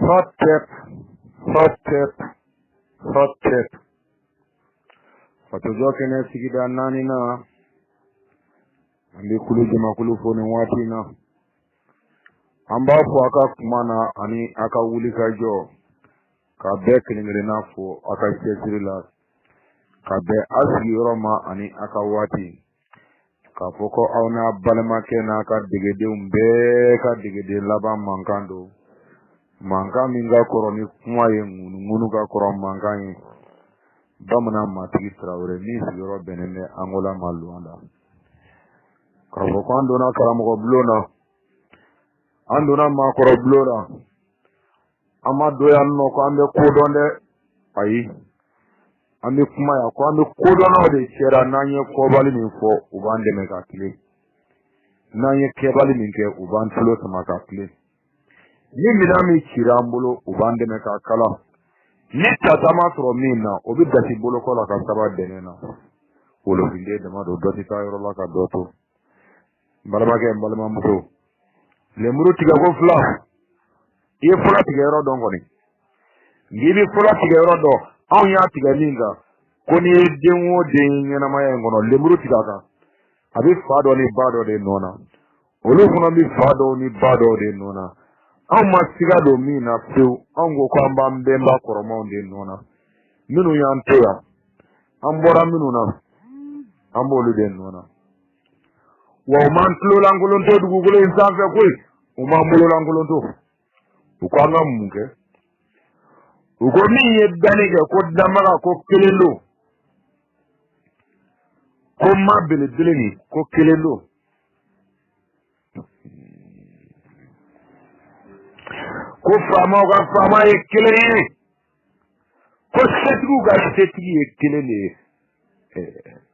Hot tip. Fatuzo kene sigida nani na andi kulu jama kulu foni wati na amba fu aka kumana ani aka wuli ka jo ka be kilingire na fu aka chesiri la ka be asiri roma ani aka wati ka foko auna balma kena ka digede umbe ka digede laba mankando manka minga koroni kuma ye ngunu ka koron manka ye bamana matigi Traoré ni sigoro benene Angola maluanda ka foko andona karamogo blona andona makoro blona ama doyan no ko ambe kodonde ayi ambe kuma ya ko ambe kodono de chera nanye ko bali ni fo ubande me ka kile nanye ke bali ni ke uban flo sama ka kile ni minami chirambulo ubande me ka kala ni tatama tro mina obi dati bolo ko la ka saba denena wolo binde de ma do doti ta yoro la ka doto balama ke balama muto le muru tiga ko fla e fula tiga yoro don ko ni ngibi fula tiga yoro do aw ya tiga ninga ko ni denwo de nyana maya ngono le muru tiga ka abi fado ni bado de nona olu kuno bi fado ni bado de nona aw ma tiga do mina feu aw go ko amba mbemba koromo de nona minu ya ntoya ambora minu na ambolu de nona wa man tulo langulon to dugulo insan fe koy uma mulo langulon to uko anga munke uko mi yedanige ko damara ko kelelo ko mabele deleni ko kelelo ko fama e kelele ko setu ga setu e kelele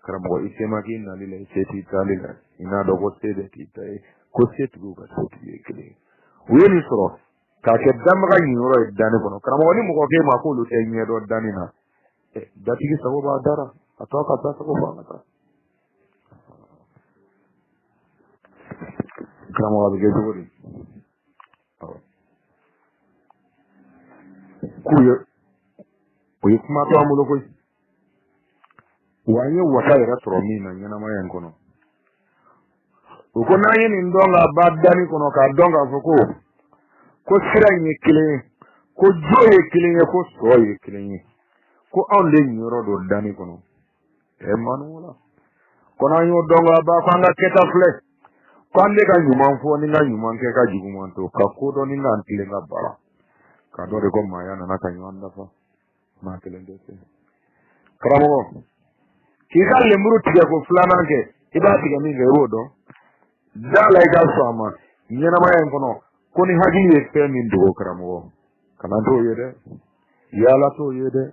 karamo isema ki nalile seti talila ina dogo sede kitai ko setu ga setu e kelele weni soro ka ke damga nyoro dani kono karamo ni mo ko ke ma ko lu te nyedo dani na datigi sabo ba dara atoka ta sabo ba ngata karamo wa ge jori kuyo oyi kuma to amulo ko wanye wata ira tromina nyana mayen kono uko nanye ni ndonga badani kono ka donga foko ko sira nye kile ko joye kile ko soye kile ko onde nyoro do dani kono e manula kono nyo donga ba fanga keta fle kwande ka nyuma mfo ni nga nyuma nke ka jigumanto ka kodo ni nga ntile nga bara ka dore ko maya na ka nyanda fa ma kile ndese karamo ki kalle muru tiga ko flana ke iba tiga minga rodo dala ga sama nyana maya kono koni hagi e pe min do karamo kana to yede yala to yede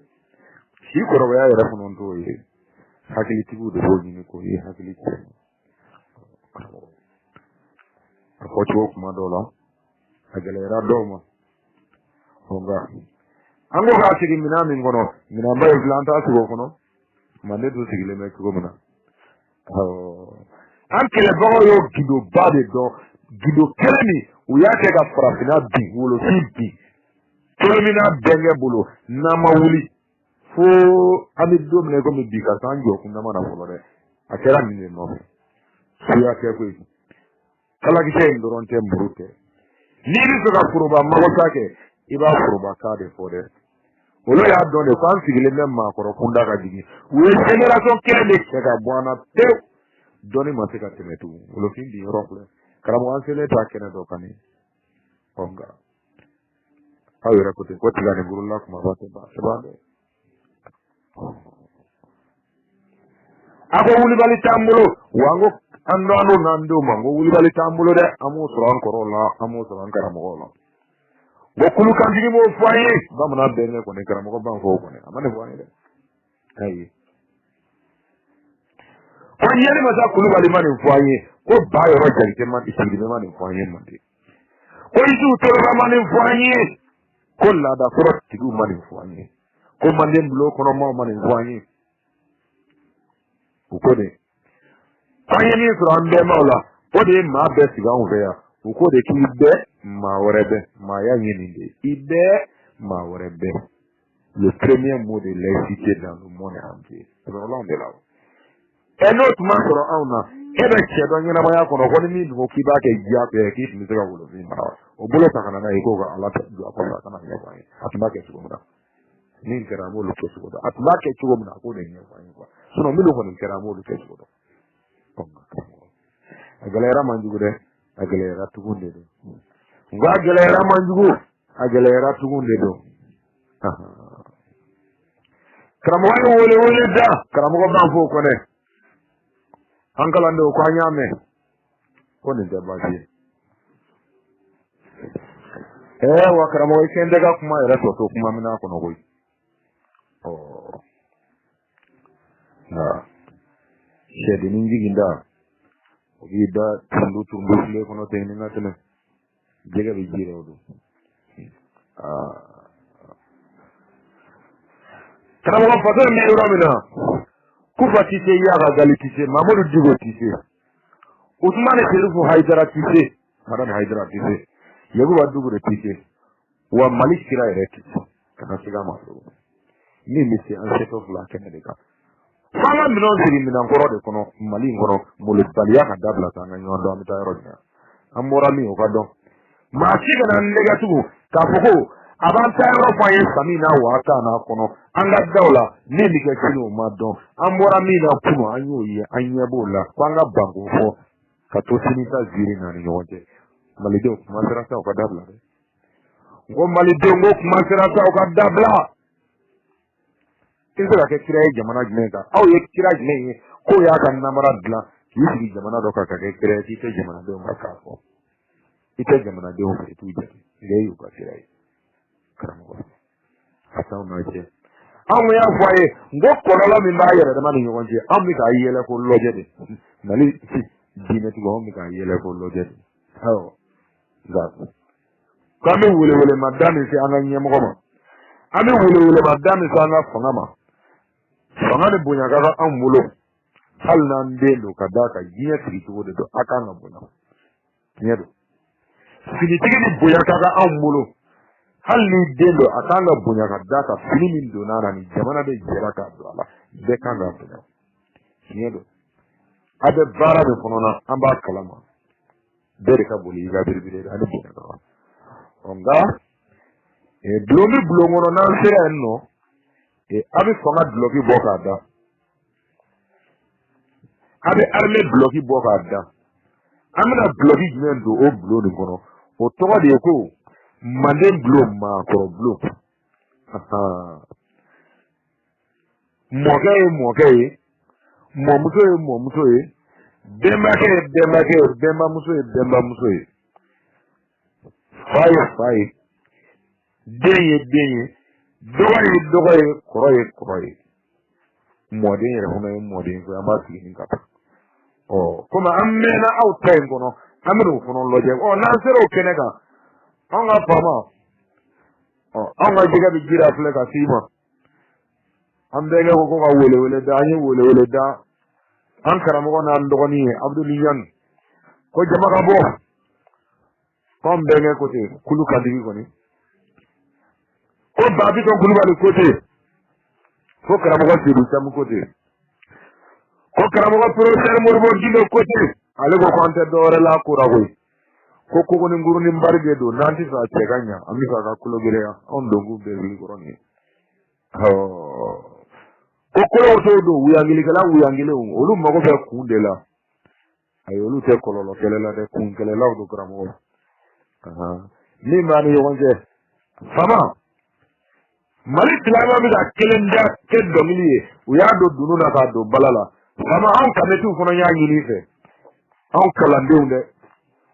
shi ko ro ya yere fonon to yede hagi tibu do ni ko yi hagi tibu ko to kuma dola agale ra doma honga ango ga tigi minami ngono mina mbay planta su kono mande do tigi le mek ko mona anke le bago yo gido bade do gido kelemi uyake ga frafina bi wolo sibi tolmina benge bulu na mawuli fo ami do mne ko mi bi ka sanjo kunna mana folore akera min no suya ke ko kala ki sey ndoron te mburute ni bi so ga furuba mawotake iba furuba kade fode olo ya donde fan sigile memma ko kunda ga digi we generation kende ka bwana te doni ma se ka temetu olo findi rokle karamo ansele ta kene do kani onga awira ko te ko tigane gurulla kuma fate ba sabade ako wuli bali tambulo wango andano nando mango wuli bali tambulo de amu soran korola amu soran karamo la bokulu kanjini mo foye bamna benge ko ne karamo ko ban fo ko ne amane foye de ayi ko yeli ma za kulu bali mani foye ko bayo ro jante man isiri be mani foye man de ko isu to ro mani foye ko la da ko tigu mani foye ko mande blo ko no ma mani foye ko de foye ni so ambe mawla o de ma be siga on fe ya uko de ki be ma orebe ma ya yininde ibe ma orebe. Le premier mot de l'incité dans le monde entier. C'est l'Hollande là. Et notre maître auna ebe chedo nyina ma ya kono ko ni ngo ki ba ke dia ke ki mi sega wolo ni mara o bolo takana na iko ga ala ta du akola kana ya kwa atuma ke sugo mura ni kera mo lo ke sugo da atuma ke sugo mura ko de ni kwa ni kwa sono mi lo ko ni kera mo lo ke sugo da konga agalera manjugo de agalera tugunde do ngwa agalera manjugo agalera tugunde do karamo wole da karamo ko ban fo ko ne angalande ko anyame ko ni da baje wa karamo ikende ga kuma era to kuma mina ko no goy shedi ningi ginda ogida tundu le kono teni ngatene jega be jire odu karamo fato mi uramina kufa tise yaga gali tise mamudu digo tise usmane sherifu haidara tise madame haidara tise yagu badugo tise wa malik kira rek kana siga maso ni misi ancêtre la kenedeka fama minon siri minan koro de kono mali ngoro mulu baliya ka dabla tanga nyondo amita yoronya amora mi o kado ma siga na ndega tugo ka foko abanta yoro fa yin samina wa ta na kono anga dawla ni dike kinu madon amora mi na kuno anyo yi anya bola kwanga bango fo ka to sinita ziri na ni yonje mali de kuma sira ta o ka dabla de ngo mali de ngo kuma sira ta o ka dabla kinsa ke kira jamana jmenga aw ye kira jmenga ko ya kan namara dla yisi jamana do ka ke kira ti te jamana do ka ka fo ite jamana do fe tu je le yu ka kira karamo ata no je amu ya fwaye ngo kolola mi ba yere de mani ngonje ammi ka yele ko loje de nali dine ti go mi ka yele ko loje de hawo za kame wule madame se ananye mo ma ame wule madame se anga fangama fangane bunya kaga amulo hal nan delo kadaka giya trito de do akanga bunya nyedo finitigi ni bunya kaga amulo hal ni delo akanga bunya kadaka finimin do nana ni jamana de jeraka do ala de kanga bunya nyedo ade bara de fonona amba kalama bere ka boli ga birbire ade bunya kaga onga e blomi blomono nan sera enno abe fanga bloki boka da abe arme bloki boka da amna bloki jmendo o blo ni kono o to de ko mande blo ma ko blo mogaye momuso demba muso faye denye dogoye koroye modin yere huma modin ko amba tigi ka kuma amena out time kono amru fono loje na sero kenega anga pama anga diga bi gira fle ka sima ambega ko ka wele da anyi wele da an karamo ko na ndogoni abduliyan ko jama ka bo kom benge ko te kulu kadigi ko ni ko babi to kulubali kote ko karamogo siru samu kote ko karamogo professeur morbo gindo kote ale ko konte dore la kura ko ni nguru ni mbarge do nanti sa ceganya amisa ka kulogere on dongu be wi koroni ko to do wuyangile olu mago fe kundela ay olu te kololo kelela de kun kelela do karamogo ni mani yonje fama mali tilama bi da kelenda ke domiliye uya do dununa ka do balala sama an kametu fono nya nyini fe an kalande unde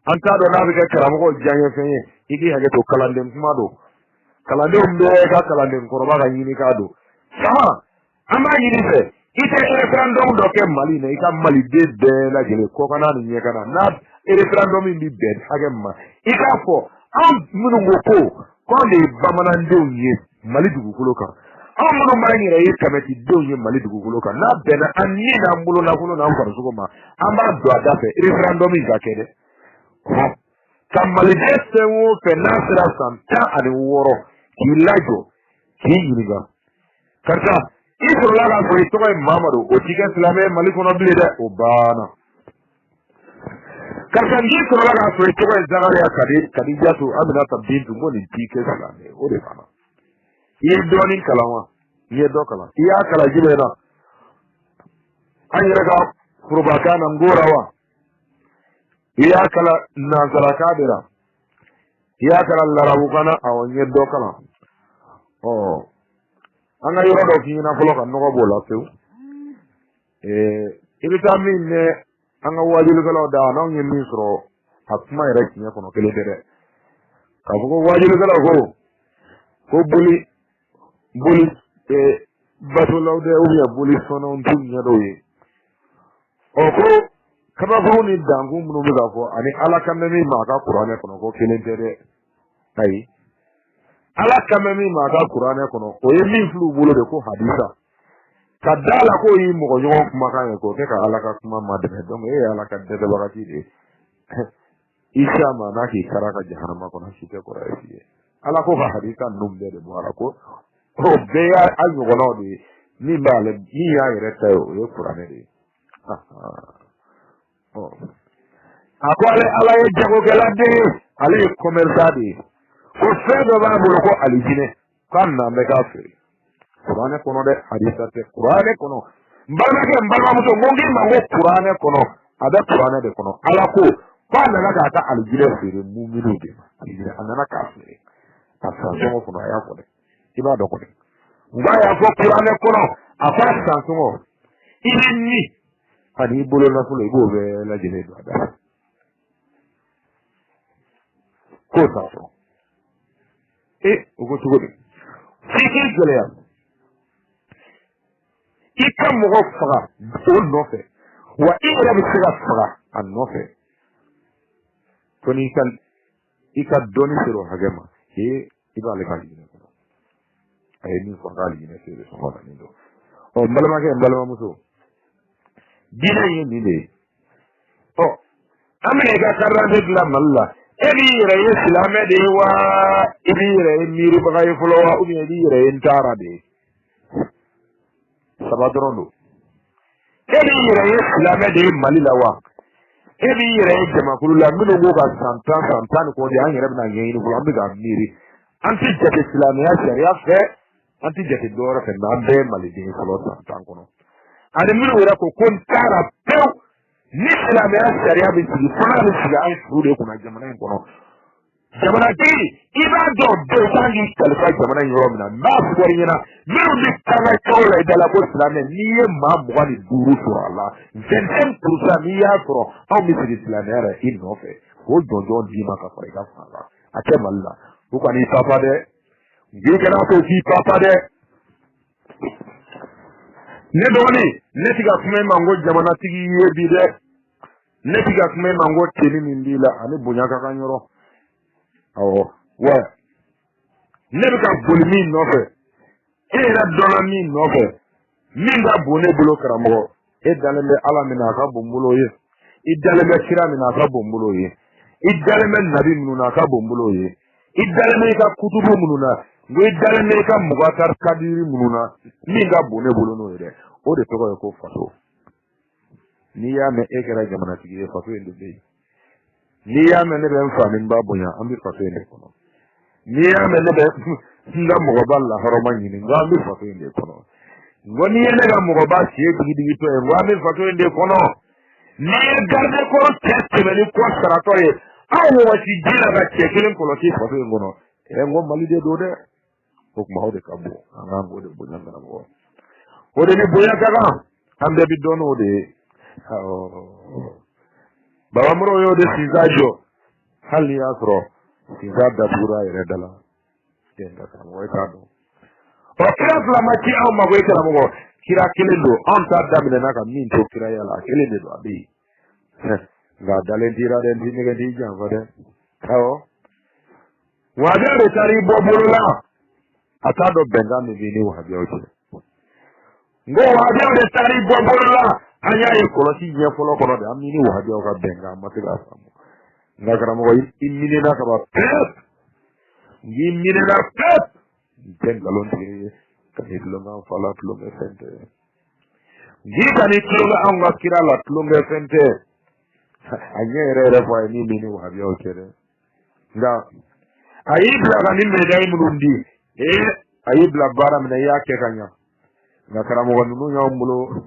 an ta do na bi ke karamo ko janye fenye iki hage to kalande kuma do kalande unde ka kalande ko ba ga nyini ka do sama ama nyini fe ite referendum do ke mali ne ika mali de la jele ko kana ni nye kana na referendum bi bed hage ma ika fo an munu ngoko ko le bamanande unye mali dugukolo kan an minnu b'a yɛrɛ ye kamati denw ye mali dugukolo kan n'a bɛnna an ni n'an bolo nafolo n'an farisogo ma an b'a don a da fɛ referendum ka kɛ dɛ kamalide senwo fenasira santa ani woro kilajo kiyiniga karta isrola ga so ito ko mamadu o tiga islame malikono bilede o bana karta isrola ga so ito ko zagaria kadija to aminata bintu ngoni tike islame o de bana ye doni kalama ye do kala iya kala jibena anyiraga kurbakana ngorawa iya kala nazara kadira iya kala larabu kana awonye do kala anga yoro do kina folo kan no bola tew ibita min ne anga wajulu kala da na ngi misro atma ira kinya kono kele dere ka ko wajulu kala ko buli bato lawde ubiya buli sono ndunya do ye ko kaba ko ni dangu munu be ko ani ala kamemi ma ka qur'ane kono ko kelen dere ai ala kamemi ma ka qur'ane kono o ye min flu bolo de ko hadisa kadala ko yi mo ko nyon kuma kan ko ke ka ala ka kuma ma de donc ala ka de bakati de isa ma na ki karaka jahannama kono shite ko rafi ala ko ka hadisa num de boara ko o be ya ayu gono de ni bale ni ya reta yo qur'ane de akwale ala ye jago gelade ale commerçade ko fedo ba bolo ko alijine kanna me kafiri qur'ane kono de hadisate qur'ane kono mbalma muto ngongi mango qur'ane kono ada qur'ane de kono ala ko kana naga ta alijine fere mu'minu de alijine anana kafiri asa so kono ya ko de iba do ko de ngaya ko qur'ane kono afa sansugo inni ani bolo na fulo ibo be la jene do ada ko sa so ugo tugo de fiki gele ikam mo faga o nofe wa ira bi siga faga an nofe koni kan ika doni siro hagema iba le kali ne ko ay ni faga li ne siro so hoda ni do o mbalama muso dina yindi de amene ga karande dula malla ebi rayi islame de wa ebi rayi miru bagay fulo wa umi ebi rayi ntara de sabadrondo ebi rayi islame de malila wa ebi rayi jamakulu la mino go ga santan ko de an yere na nyi ni fulo ambi ga miri anti jate islame ya sharia fe anti jate dora fe na be malide fulo santan kono ade mino wera ko kon tara pew ni islame ya sharia bi ti fana bi ti ay fude kuna jamana kono jamana ti iba do sangi kalfa jamana yoromina ma fuori na mino bi tara tola idala ko islame ni ye ma mwani duru sur Allah 25% ni ya pro au mi ti islame ya inofe o jojo di maka kwa ka fala ate malla ko kwani papa de ngi kana ko fi papa de ne doni ne tiga kuma mango jamana tigi ye bi de ne tiga kuma mango teni min bila ani bunya ka kanyoro awo wa ne bi ka bolmi nofe era dona min nofe min ga bone bulo karamo e daleme ala mina ka bombulo ye i daleme kira mina ka bombulo ye i daleme nabi minuna ka bombulo ye i daleme ka kutubu minuna ngi daleme ka mugatar kadiri minuna min ga bone bulo no ye o de togo ko fato ni ya me ekera jamana tigi fato ende be ni ya me ne ben famin babunya ambi fato ende kono ni ya me ne be nga mugaballa haroma nyini nga ambi fato ende kono ngoni ne ga mugaba sie digi to e nga ambi fato ende kono ni garde ko teste be ko saratori awo wati jina ga chekelen kono ti fato ngono e ngo malide do de ko ma hode kabo nga ngo de bunya ngana ngo ode ni boya kaga ambe bi dono de baba muro yo de sizajo hal yasro sizada dura ire dala denga kan way kado o kira flamati aw mago kira mo kira kelendo on ta damine naka min to kira yala kelende do abi ga dalen tira den ni ga di jam fade tawo wada re tari boburula atado benga mi bini wa biyo ngo wabiya de tari boborla anya e kolosi je folo kono de amini wabiya ka benga matiga samu ngakara mo imine na ka ba imine na pep ten galon tiri kani tulunga fala tulunga sente ngi kani tulunga anga kira la tulunga sente anye rere fa ni mini wa biyo kere nga ayibla kani medai murundi ayibla bara mena yake kanya ngakara mo wanu nya mulo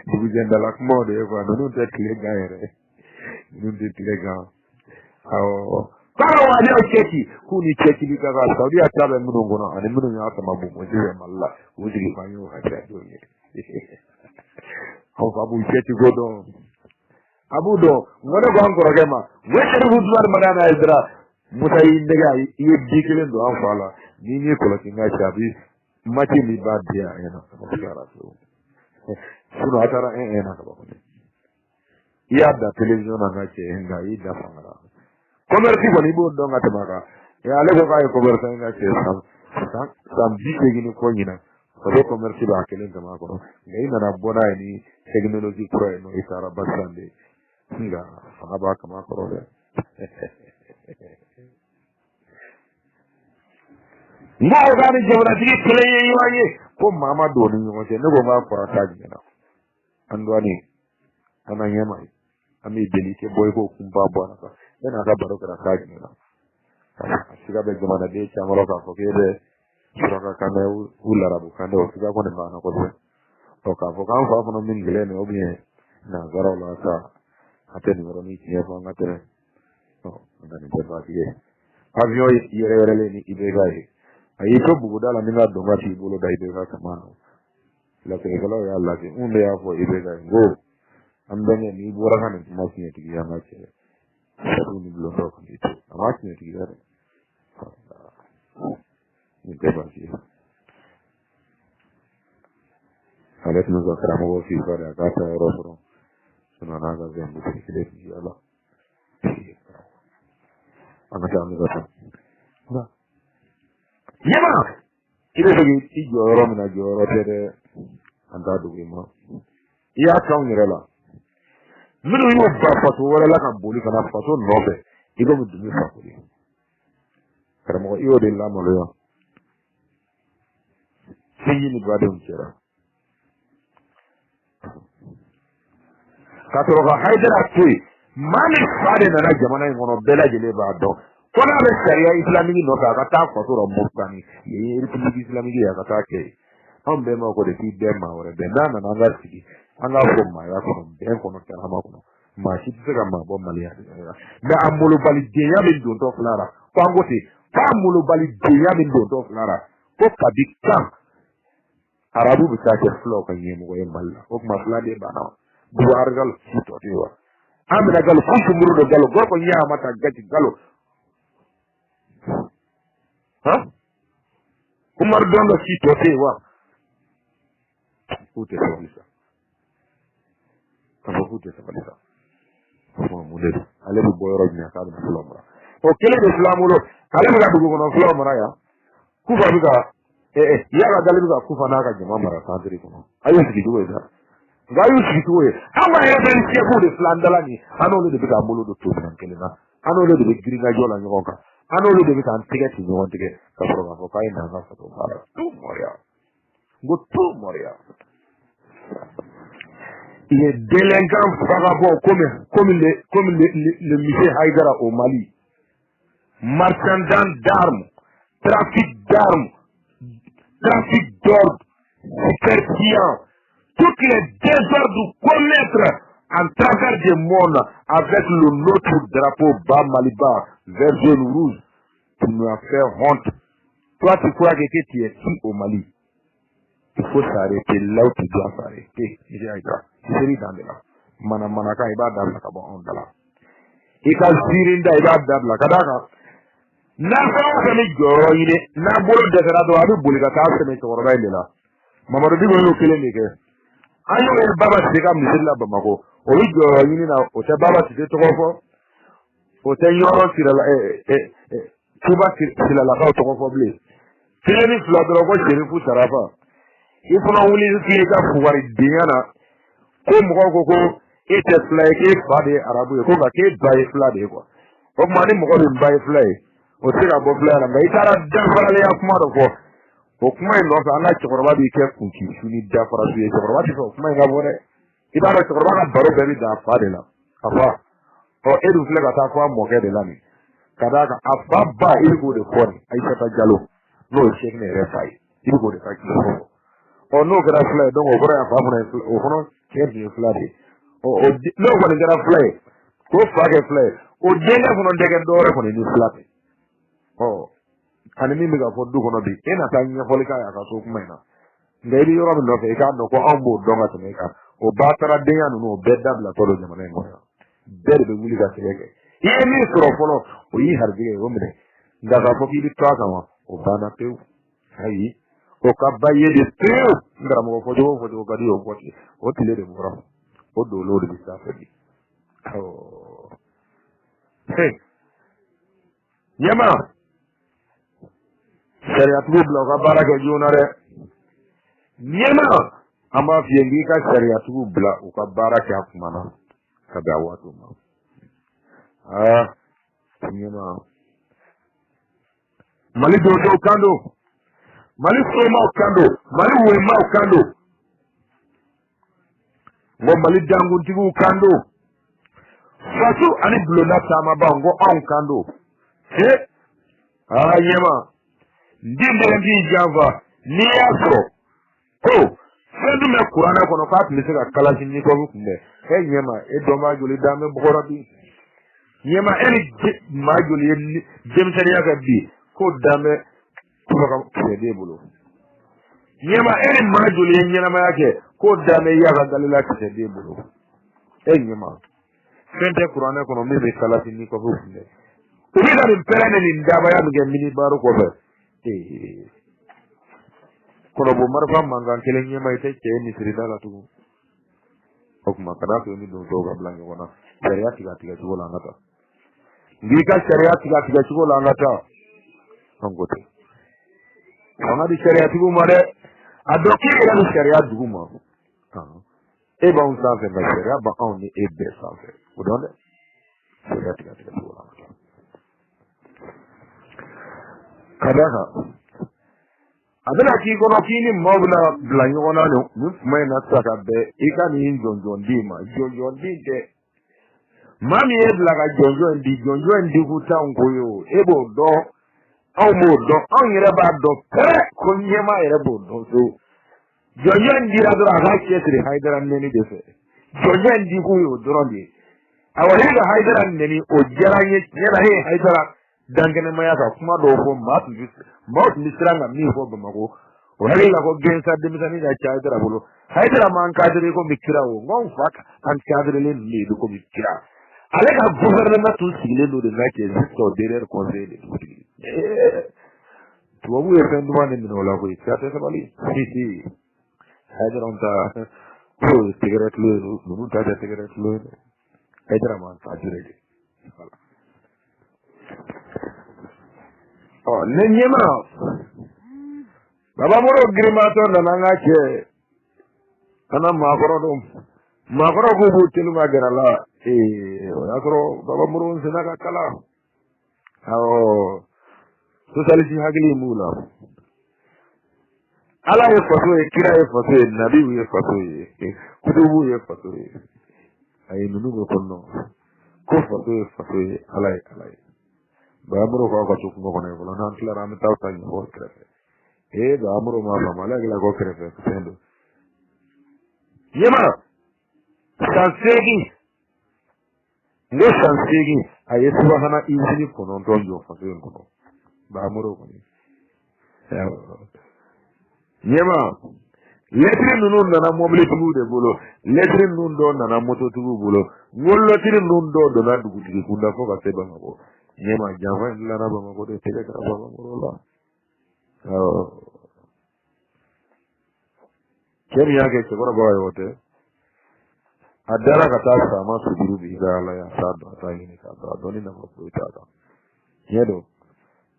Bugenda la kmode kwa nunu te klega ere. Nunu te klega. Ao. Kala wani o cheki. Kuni cheki bika ka Saudi atabe munungu na. Ani munungu ya ata mabu mweziwe malla. Uziki fanyo hati ya dunia. Ao abu cheki godo. Abu do. Mwene kwa hankora kema. Mweshari hudumani manana ezra. Musa indega iye dikilendo anfala. Nini kola kinga chabi. Machi libadia ena. Mwasikara tu. Suno atara na ka bakone ya da television na ke nga ida fangara commerce ko ni bo donga tamaka ya le ko kay commerce nga ke sam bike gini ko nyina ko commerce ba kelen tama ko ngai na bona ni technology pro no isara basande nga fa ba kama ko ro Ngo gani jabra tigi kele yiwaye ko mama do ni ngo te nego ma ko ta jina andwani ana yema ami delike boy ko kumba bona ka yana ka baro ka ta jina siga be jamana de chamoro ka ko kede sura ka ne ulara bu kande o siga ko ne ma na ko to ka fo kan fa no min gele ne obi na garo la ka ate ni ro ni ti fa ngate to ngani te ba ti avio yere le ni ibegai ayi to buguda la ninga donga ti bolo dai de ka kamano la ke galo ya Allah ke unde ya fo ibe ga go amdane ni bora kan ma ki ti ya ma ke sabu ni bolo do ko ti ma ki ti ya ni te ba ki ale no zo kra mo fi fare a casa ro sono na ga vendo ti ke ti ya la ana ta mi ga Yema! Ide segi ijoro mina joro tere anta dugi ma. Iya kaw nyerela. Minu yo ba fato wala la kan boli kana fato nobe. Igo mu dumi fato li. Karamo iyo de la mo yo. Sigi ni bade unchera. Katoro ga haidara tui. Mami fade na jamana ngono bela jele ba do. Kona be sharia islamiki no ka ta ko to murtani ye republiki islamiki ya ka ke on be ma ko de ti de ma ore be na na ngar sigi anga ko ma ya ko be ko no ta ma ko ma shi ti ga ma bo mali ya da amulu bali de ya be do to flara ko ngote pa amulu bali de ya be do to flara ko ka bi kan arabu bi ta ke flo ko yemu ko yemballa ko ma fla de ba na bu argal ci to ti wa amina gal ko muru do gal ko nya mata gati galo Umar donda si tote wa ute sabalisa kama ute sabalisa mo mudedo ale bu boyro nya ka do flomra o kele do flamulo ale ga dugo no flomra ya kufa biga ya ga dale biga kufa na ka jama mara sadri ko ayo sigi dugo da ga yo sigi dugo amba ya ben ci ko de flandala ni anolo de biga mulo do to nan kele na anolo de gringa jola nyo ka anolo de bitan tigeti ni wontige ka proga ko kai na na to fara tu moria il est délinquant vagabond comme le monsieur Haïdara au Mali, marchandant d'armes, trafic d'armes, trafic d'ordre, superstition, toutes les désordres commettre en travers du monde avec le notre drapeau bas Maliba, vert jaune rouge, tu nous as fait honte. Toi, tu crois que tu es qui au Mali? Il faut s'arrêter là où tu dois s'arrêter. C'est dans de là. Manaka iba dabla ka bon ondala. Ika sirinda iba dabla kadaka. Na fa ka mi goro yine na bolo de gara do abi bulika ka se me toro ba lela. Mamadu digo no kele ni ke. Ayo el baba sika misilla bamako. O wi goro yine na o te baba sike to fo. O te yoro sira la tuba sila la ka to fo ble. Kele ni fla do ko sherifu sarafa. Ifuna wuli ki ka fuwari dingana ko mo ko ite fly ke fade arabu ko ga ke bay fly de ko o mani mo ko bay fly o tira bo fly la ngai tara dan fara le akuma do ko o kuma ino sa ana chokoroba bi ke kunki suni da fara su ye chokoroba ti ko kuma ga bore idara chokoroba ga baro be da fade la afa o edu fly ga ta ko mo ke de la ni kadaka afaba irgo de fon aisha ta jalo no shek ne refai irgo de ka ki o no gara fly don o gora ya fa o hono ke di fly o no ko gara fly ko fa ke fly o denga ko non dege dore ko ni fly o ani mi ga fo du ko no bi ena ta nya folika ya ka so kuma ina ngeli yoro no fe ka no ko ambo donga to me ka o batara denga no bedda bla to do jamane ngora bere be wuli ga sege ye mi soro folo o yi harbiye o mire ndaga fo bi twaka ma o bana pew hayi o ka baye de pew ndara mo fo jo ga di o goti o tile de mo o do lo de sa fe o hey yama sharia tu bla ka baraka jonare yama ama fiengi ka sharia tu bla o ka baraka kumana ka ga watu ma nyema mali dodo kando mali soma kando mali wema kando ngo mali dangu tigu kando fatu ani blona tama ba ngo on kando nyema ndimbe ndi java ni afro sendu me qur'ana kono fat mi sega kala sinni ko kunde nyema e do ma joli dame bokorabi yema eni majul yen jemtani yaga bi ko dame ko ka de bulu yema eni majul yen nyama yake ko dame yaga dalila ke de bulu yema fente qur'ana kono mi be kala ni ko funde ubi da min perane ni ndaba ya mi mini baro ko be kono bo marfa manga kelen yema ite ke ni sirida la tu okuma kada ko ni do ga blange wona sharia tiga wala ngata ngika sharia tiga wala ngata ngote ona di sharia tigu mare adoki ila di sharia duguma e ba un sanse na sharia ba on ni e be sanse udonde sharia tiga wala ngata kadaka adana ki kono kini mobla blanyo ona no mai na saka be ikani jonjon di de mami e blaga jonjon di kuta ngoyo ebo do au mo do on yere ba do pre ko nyema yere bo do so jonjon di ra dora ga ketri haidara neni defe jonjon di ku yo dorondi awari ga haidara neni o jaranye yera he haidara dangane maya ka kuma do ko mat misranga mi ko bamako o hali la ko gensa de misani da chaidra bolo haidra man kadre ko mikira o ngon fak an kadre le ni do ko mikira ale ka gouvernement tout signé do de nake so derrière conseil de to bu e fen duane ni no la ko ikate sa bali si haidra on ta ko cigarette lo no ta cigarette lo haidra man kadre de voilà nenyema baba moro grimato na nangache ana makoro ko butelu magarala yakoro baba moro senaka kala socialist hagli mula ala ye faso e kira ye faso e nabi ye faso e kutubu ye faso e ay nunu ko konno ko faso e ala baamuro ko ko tuk ngo ne wala nan kala ram taw tan ho krefe baamuro ma mala gila ko krefe sendo yema sansegi aye subhana izini ko non don jo fa sen ko baamuro ko ni yema letri nunu nana mobile tugu de bolo letri nun do nana moto tugu bolo ngollo tiri nun do na dugu tigi kunda fo ka seba ngabo nyema java ila na ba ko de tege ka ba ngorola kemi yake ke gora ba yote adara ka ta sama su biru bi ga ala ya sadu ta yini ka da doni na ko ita da yedo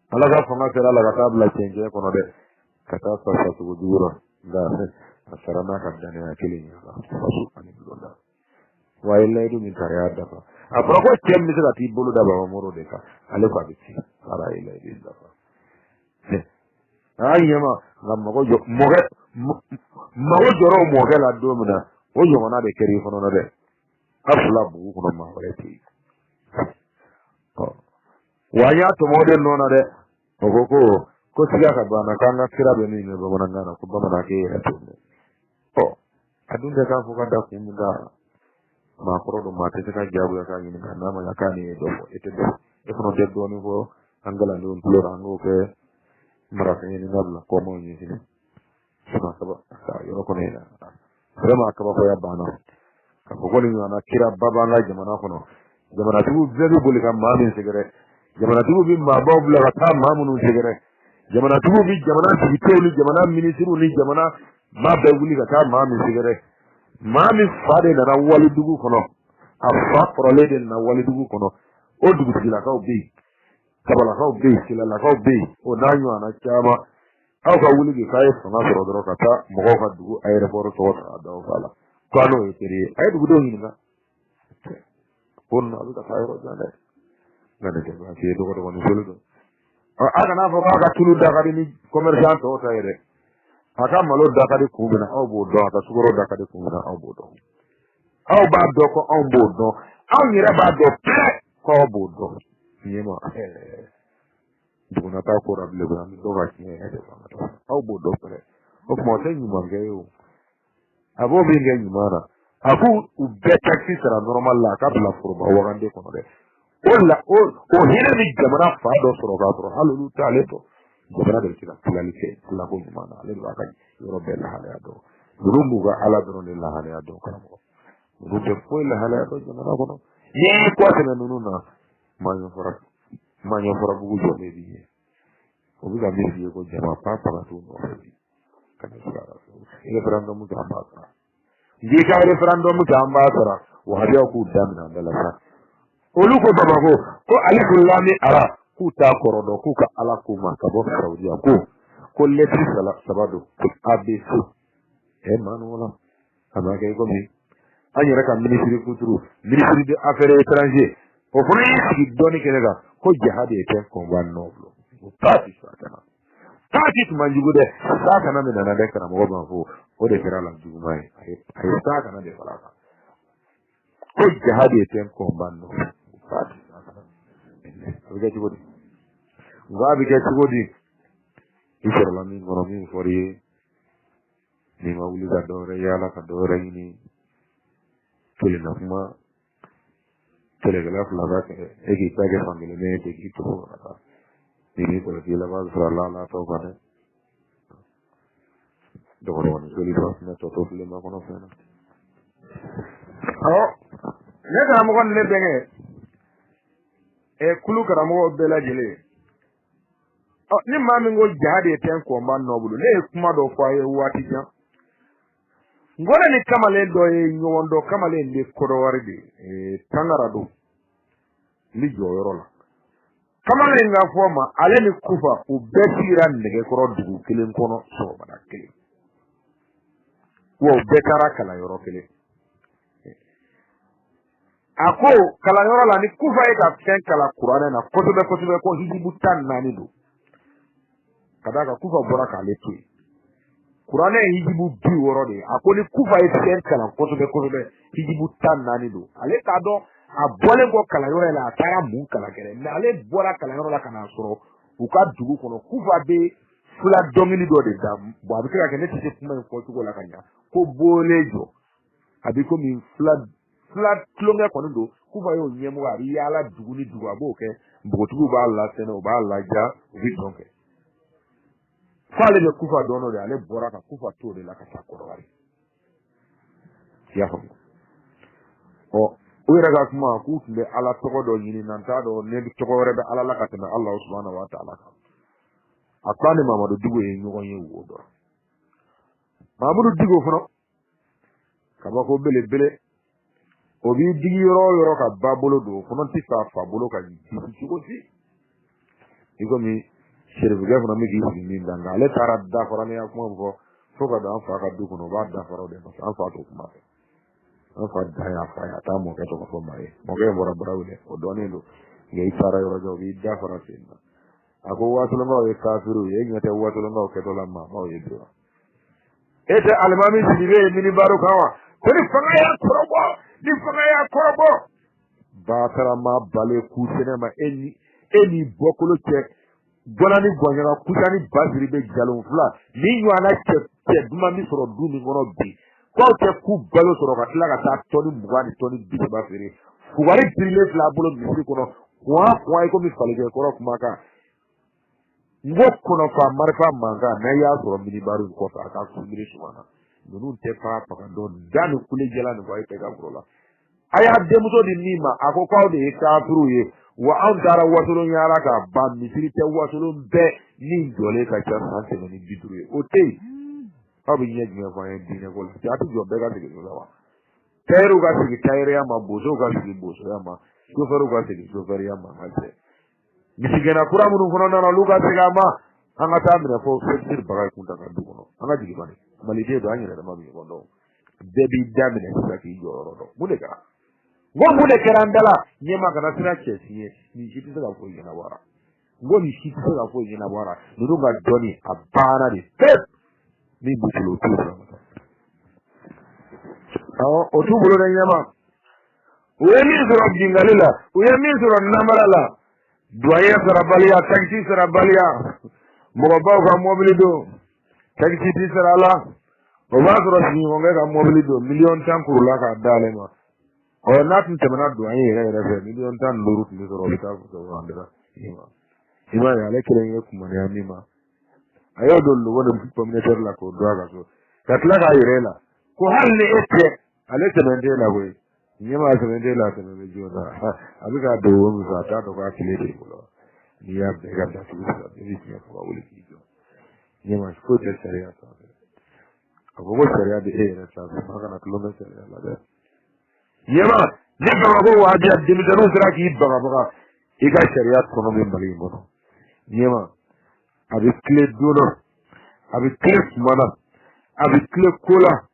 ala ga fanga sera ala ka tabla change ko no de ka ta sa su duro da asara na ka dane akili ya ka su ani bulonda وإلا يدو من كريات دفا أفرقوا كم مثل أتيبولو دابا ومورو ديكا ألف أبتي أرى إلا يدو دفا أيما غمغو جو مغو جرو موغل أدومنا وجوانا دي كريفنا دي أفلا بوكنا ما ولتي وانيا تمودل نونا دي وكوكو كوسيا كبانا كانا كرا بني نبغانا نانا كبانا كي يتومي أدون دكا فوكا دكومدا ما كرو ما تسكا جابو يكا ينكا ناما يكا ني دوفو إتدو إفنو تدوني فو أنجلا نون بلورانو كي مرافعين نبلا كومو يجيني سما سبا يروكونينا سما كبا فيا بانا كفوكولي أنا كرا بابا لا جمانا كنو جمانا تبو بزيدو بولي كام مامين سيجري جمانا تبو بي ما باو بلا غطا مامونو سيجري جمانا تبو بي جمانا تبتولي جمانا مينيسيروني جمانا ما بيولي غطا مامين سيجري مامين فادي نانا والي دوغو كنو أفاق روليدي نانا والي دوغو كنو او دوغو سيلا كاو بي kabala kaw be sila la kaw be o nanyo ana chama aw ka wuli bi kay fanga soro doro kata mo ka dugu aéroport to ta daw kala kano e teri ay dugu do hinga pon alu ka fayro jande ngade ke ba ci do ko do ni solo do aga na fo ka tulu da kadi ni commerçant to ta yere aka malo da kadi kubina aw bo do ata sugoro da kadi kubina aw bo do aw ba do ko aw bo do aw nyira ba do ko bo do yema duguna ta ko rable ba mi do ba ki ne de ba aw bo do pare o mo te ni mangi yo abo bi ngi ni mara abu u be taxi sara normal la ka bla furba o gande ko de o hina ni jamana fa do soro ga soro halu ta le to jamana de kila qualité la ko ni mana le ba ka yoro be la hala do rumbu ga ala do ne la hala do ka mo rumbu ko la hala do jamana ko no ye ko te na nuna manyo fora bugu jole biye obiga biye ko jama papa la tu no bi kana sura ile referendum ta ambasara ndika referendum ta ambasara wa hadiya ku damna dalasa olu ko baba ko alikullami ara ku ta korodo ku ka ala ku ma ka bo saudiya ko letri sala sabado ku abc manuela amaga ko mi anyira ka ministry futuru ministry de affaires étrangères o fana yi doni kenega ko jihad e ten ko wanno blo tati sakana tati to manjugo de sakana me nana de kana mo ban fo o de fera la jugu mai ay sakana de fala ko jihad e ten ko wanno tati sakana abige jugodi ngabi ke jugodi isere la min mono min fori ni ma wuli ga do re yala ka do re ni tuli na kuma telegala flaga ke egi page family me te ki to ata ni ko ti la baz fra la to bane do ro ni soli do na to le ma kono fena ne ka mo kon le benge e kulu kara mo bela jele ni ma mi ngo jade ten ko man no bulu le kuma do fa ye wati jan ngora ni kamale do e nyondo kamale ni kodo warde tangara do li joyoro la kamale nga foma ale ni kufa u betira nege koro dugu kelen kono so bana kelen wo betara kala yoro kelen ako kala yoro la ni kufa e ka fen kala qur'ana na kotobe ko hijibu tan nani do kadaka kufa bora ka leti Kurane hijibu bi woro de akoni kufa e sen kala kotobe hijibu tan nani do ale ka do a bole ko kala yoro la tara mun kala gere na ale bora kala yoro la kana soro u ka dugu kono kufa be fula domini do de dam bo abi ka ne tete kuma en ko tugo la kanya ko bolejo abi ko min fula tlonga kono do kufa yo nyemu ari yala dugu ni dugu abo ke mbotugo ba la sene ba la ja vi donke fale be kufa dono de ale bora ka kufa to de la ka takoro wari ya ho o raga kuma ku tunde ala togo do yini nanta do ne bi togo rebe ala la ka tana Allah subhanahu wa ta'ala ka akani mamadu dugo e nyugo ye wodo mamadu digo fono ka ba ko bele o bi digi yoro ka babolo do fono ti ka fa bolo ka ji ko si iko mi Sheriff Gafna mi gi min danga le tara da farane ya kuma ko foka da fa ka du kono ba da faro de ba fa to kuma faya ta mo ke to ko mare mo ke bora brawle o doni do ngai fara yo jo bi da fara sinna ako watulo ngo e kafiru ye ngate watulo ngo ke to lamma o ye do ete almami sidibe mini baru kawa koni fanga ya korobo ni fanga ya korobo ba tara ma bale ku sinema eni bokolo che bonani gwanyara kutani baziri be jalon fula ni nyana che duma mi soro du mi ngono bi ko che ku balo soro ka tila ka ta toni mugani toni bi ba fere fugari brile fla bolo mi kono kwa ko mi fale ke koro kuma ka ngo kono fa marfa manga na ya soro mini baru ko ta ka ku mi sumana nunu te pa pa do danu kule jela ni ko ay pega prola aya demuto di nima akoko de ka furu ye wa an dara wasolon yara ka ba misiri te wasolon be ni jole ka cha sanse ni biduru o te abu nye gme fa en dine ko la ta jo be ga de la wa teru ga sigi tayre ya ma bozo ga sigi bozo ya ma sofaru ga sigi sofaru ya ma mate misigena kura munu kono na lu ga siga ma anga ta mire fo sir baga kunta ka du kono anga jigi bani malite do anyere da ma bi ko do debi damine sa ki joro do muneka ngomu de kerandala nyema kana sira chesiye ni shiti saka ko yina wara ngomi shiti saka ko yina wara nurunga doni abana de pep ni butulo tu awo otubulo na nyama uyemi sura jingalila uyemi sura namarala duaya sura balia taxi sura balia mobaw ka mobili do taxi ti sura la o ma sura ni ngonga ka mobili do million tampuru la ka dale ma o natin temana do ayi re fe million tan lurut ni soro bita ko andira ima ya le kire ngi kuma ya mima ayo do lu wona communautaire la ko do ga so katla ga irela ko halle ette ale temende la we nyema temende la temende joda abiga do won sa ta do ga kile de ko ni ya be ga ta su sa de ni ko wuli ki do nyema ko te sharia ta ko ko sharia de e sa ma kana tulo sharia la de yema ne bago wa dia dimitaru sira ki baga ika shariat kono be mali mono yema abi kle dono abi kle mana abi kle kola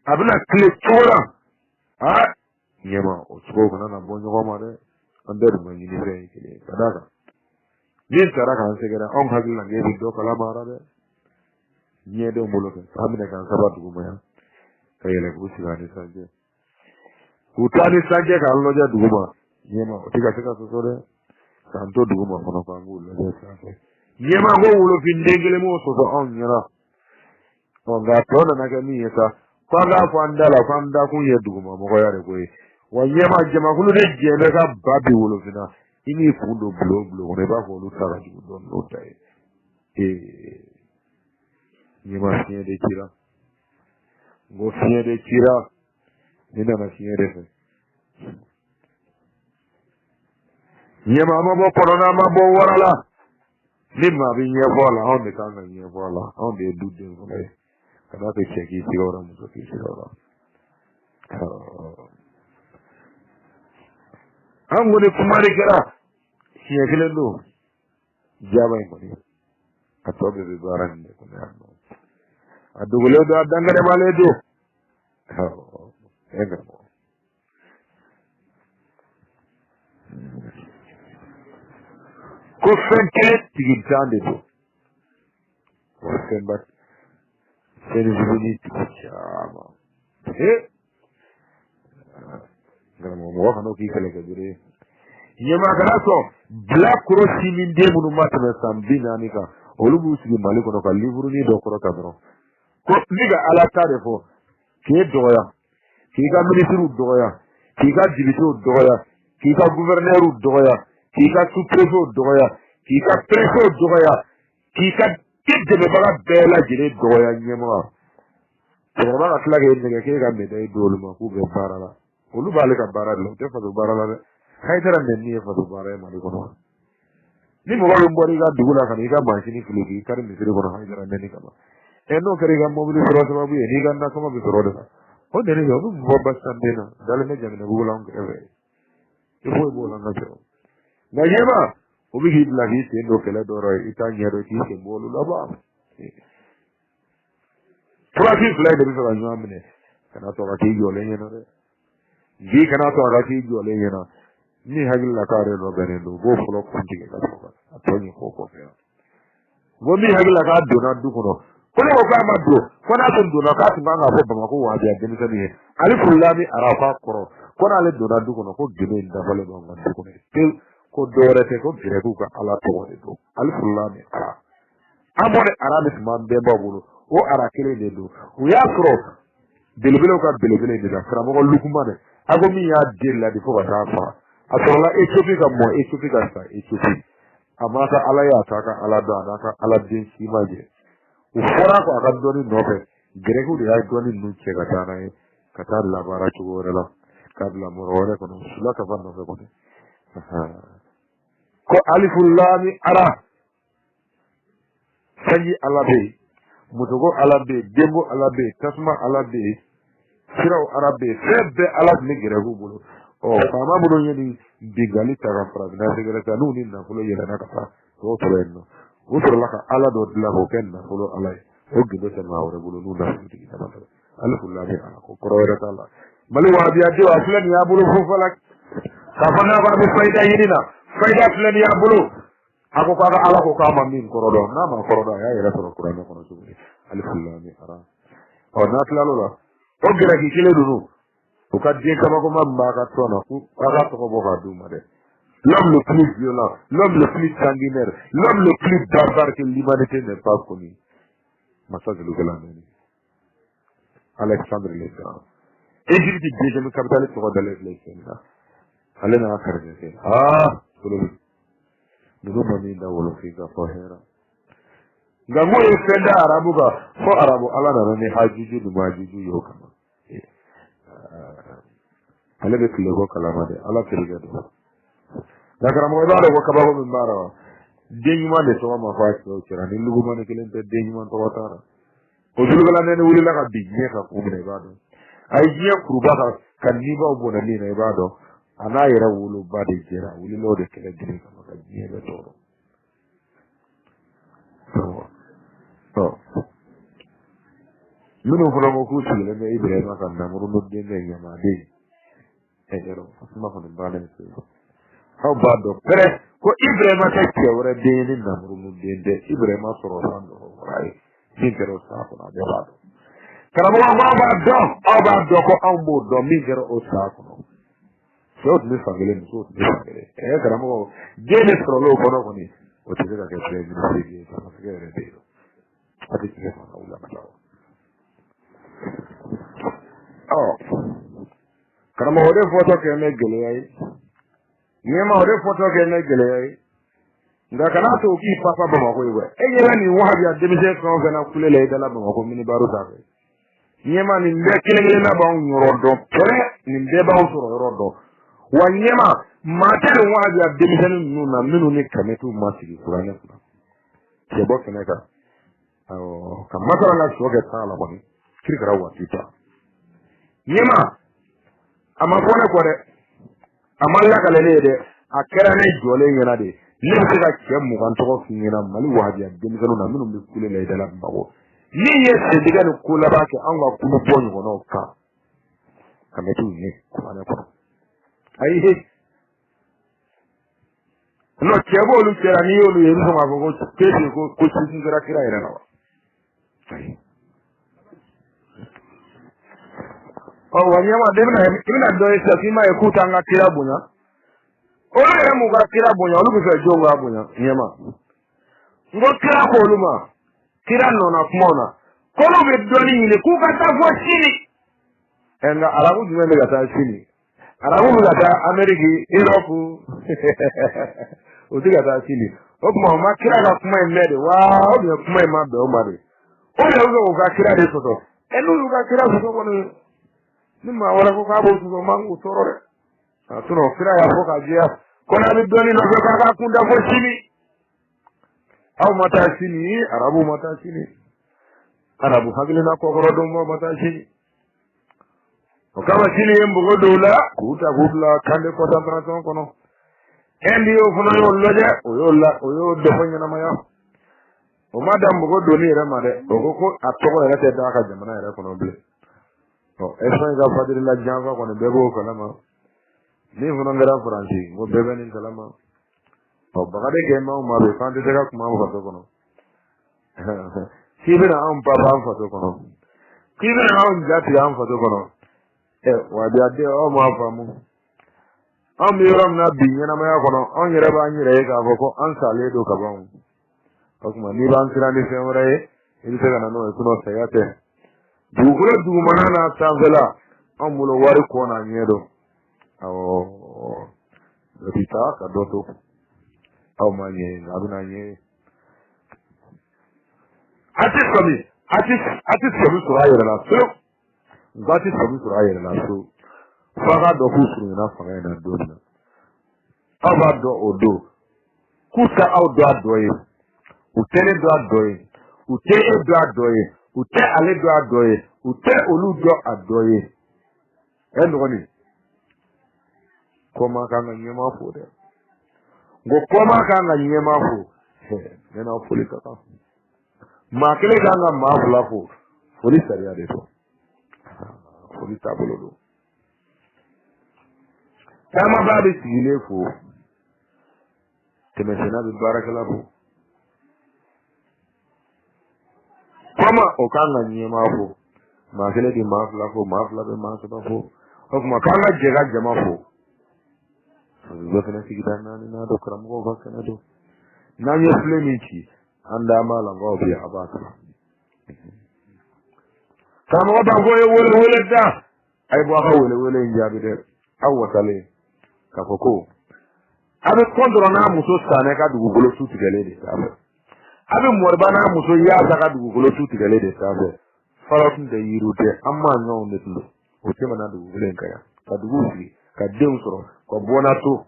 abna kle tora ha yema o tso kana na bonyo ko mare under mo ni re kile kadaka yin taraka an segera on hagilla ngebi do kala mara de nyedo mulo ke amina kan sabatu ko maya kayele ko sigani sanje utani sanje ka loja duguma yema otiga seka sosore santo duguma kono ka ngulo de sanje yema go wulo findengele mo soso on yara on ga tona na ga mi yesa kwanga fanda ku ye duguma mo ko yare ko wa yema jema kulu de jebe ka babi wulo fina ini fundo blo ne ba ko lu tara ju don no tai yema fie de kira go fie de kira nina na siere fe nyema mabo corona mabo warala limma bi nyebola on de kanga nyebola on de dude ngole kada ke cheki sirora muso ki sirora angone kumari kera siekele do jaba ngoni atobe be barande ko ne adugule do adangare male do Egremo. Kofente tigitande do. Wasemba senizibini tichama. Gramo mo kano ki kale kadire. Yema karaso black cross minde munu matna sambina nika. Olubu sigi maliko no ka livru ni do korota bro. Ko niga ala tarefo ke doya. Kika ministru doya, kika dibito doya, kika gouverneur doya, kika sous-préfet doya, kika préfet doya, kika kidde baga bela jire doya nyema. Toma na tlaga yenge kika medai doluma ku be barala. Olu bale ka barala, te fa do barala. Haidara menni fa do barala mali kono. Ni mo walo mbori ga dugula kan ika machine fuligi kar misiri kono haidara menni kama. Eno kare ga mobili soro sababu ni ga na kama bi soro de. O dene yo bo bastandena dale me jamne bugula on greve e poi bola ngajo na yema o bi hidla hi te ndo kala doro ita nyero ti ke bolu la ba traffic fly de so ga nyamne kana to ga ti yo le nyeno re gi kana to aga ki jole yana ni hagil la kare do gane do go folo kunti ga to atoni ko fe go mi hagil la ka do na du ko kuna ko ma do kuna tun do na ka tin nga fo ba ko wa biya den sani aliful lam arafa qoro kuna le do na du ko gine da bale do nga du ko te ko dore te ko gire ku ka ala to woni do aliful lam ara amone arabe man be babulu o ara kele de do o ya kro belebele ka belebele de da kra mo lukuma de ago mi ya dilla di fo ba fa atola Ethiopia ka mo Ethiopia ka sa Ethiopia amata ala ya ta ka ala da na ka ala din shi maje o fora ko aka doni nobe gregu de ay doni nu che ka ta na e ka ta labara chu gore la ka la mo gore ko sula ka vanno ko ko aliful lam ara sanji alabe mutogo alabe dembo alabe tasma alabe siraw arabe febbe alab ni gregu bulu o fama budo yedi bigali taga fragna segere kanu ni na fulo yela na ka to tolenno utur laka ala do dilla ko kenna fulo alay o gido tan ma wore bulu nu na fiti ta ba alhamdulillah ala ko korore tala mali wa biya de aflan ya bulu fu falak kafana ba bi fayda yidina fayda aflan ya bulu ako ka ala ko ka ma min korodo na ma korodo ya yela to qur'an ko no subhi alhamdulillah ara o na tlalo la o gira ki kile dunu ukadie kama ko mamba ka tona ku aka to ko ba du made l'homme le plus violent l'homme le plus sanguinaire l'homme le plus barbare que l'humanité n'est pas connu massa de l'Ugalani Alexandre le Grand Égypte deuxième capitale de l'Église alena akarje solo dudu mami da wolo fika fo hera ngamu e fenda arabu ga fo arabu ala na ne hajiju du majiju yo kama ale be kile ko kalama de ala kirga do da karamo da ko kaba ko mbara denyuma de so ma fa ko kira ni lugu man kilen te denyuma to watara o dulugala ne wuli la ka bi ne ka ko ne ba do ay jiya kurba ka kan ni ba bo na ni ne ba do ana yira wulu ba de jira wuli lo de kile gine ka ka jiya be to minu fula mo ku sile ne Ibrahim kan na muru no de ne ma de ero ma ko de bale se how bad do pere ko Ibrahim ta ke wora de ne na muru no de Ibrahim soro ran do rai sin pero sa ko na de ba karamo ba do ko ambo do mi gero o sa ko no so de famile so de famile karamo de ne soro lo ko no ko ni o te ga ke pre ni se ke sa ke re de ati ke fa ulla ma karama hode foto ke ne gele yayi nyema hode foto ke ne gele yayi nga kana to ki papa ba ma ko yiwe e yela ni wahabi a demise ko gana kulele dala ba ko mini baro ta ke nyema ni mbe kele na ba on yorodo pere ni mbe ba on soro yorodo wa nyema mate ni wahabi a demise nu na minu ni kametu masigi kurane kuna ke bo ke ne ka o kamata la so ke ta la ko ni kirkara wa tita nyema ama fone ko de amalla kala ne de akara ne jole yana de ne se ka ke mu kan to fi yana mali wahabi dem kanu na minum be kule le dala bago ni ye se diga no kula ba ke an wa kuma boni ko no ka kametu ne ko ana ko ai he no ke bo lu kera ni yo lu ye so ma ko ke ko ci ngara kira yana na wa o wanyama debna ina do esa fima ekuta nga kira bunya olu ya mu ga kira bunya olu bi fe jonga bunya nyama ngo kira ko luma kira no na kumona ko lu bi doni ni ku ka ta fo chini enga arabu di me ga ta chini arabu ga ta ameriki europe o diga ta chini o kuma ma kira ga kuma mede wa o bi kuma ma be o mare o le o ga kira de soto elu ga kira soto ko ni nima wala ko ka bo so mangu torore atuno kira ya ko ka jia kona bi doni no ka kunda fo chini au mata chini arabu hagile na ko goro do mo mata chini o kama chini yembo go dola kuta gubla kande ko temperature kono endi yo funo yo loje o yo do fanya na maya o madam go do ni re mare o ko atoko re te da ka jamana re kono ble Espan ga fadiri la janga kono bebo kalama ni funo ngara franci mo bebe ni kalama bagade ke ma be fande daga kuma mo fato kono sibira am papa am fato kono sibira am jati am fato kono wa bi ade o mo afamu am yoram na binya na ma kono on yere ba nyire ga ko an sale do ka ban kuma ni ban kira ni semore il se kana no kuno sayate dugula dugumana na sanfela an bolo wari kona nyedo awo repita ka doto aw manye abuna nye ati sobi surayere la so ngati sobi surayere la so faga do ku suru na faga na do na aba do odo kuta aw do adoye utele do adoye utele do adoye ute ale do adoye ute olu do adoye endoni koma kanga nyema fo de go koma kanga nyema fo nena foli kaka makele kanga mafula fo foli sariya de to foli tabolo do kama babe sigile fo temesena bi barakala fo kama okanga nyema fo makele di mafula be mafula fo okuma kanga jega jama fo zo kana sigida nani na do kramgo ba kana do na yo flemici anda mala go bi abaka kama ba go e wole da ay bo ka wole njabi de awatale ka koko abe kondro na muso sane ka dugu golo su tigale de sabe abe morba na muso ya ka dugu golo su tigale de sabe faratun da yiru de amma nyaw ne tulo o tema na dugu golo nkaya ka dugu fi ka dem soro ko bona to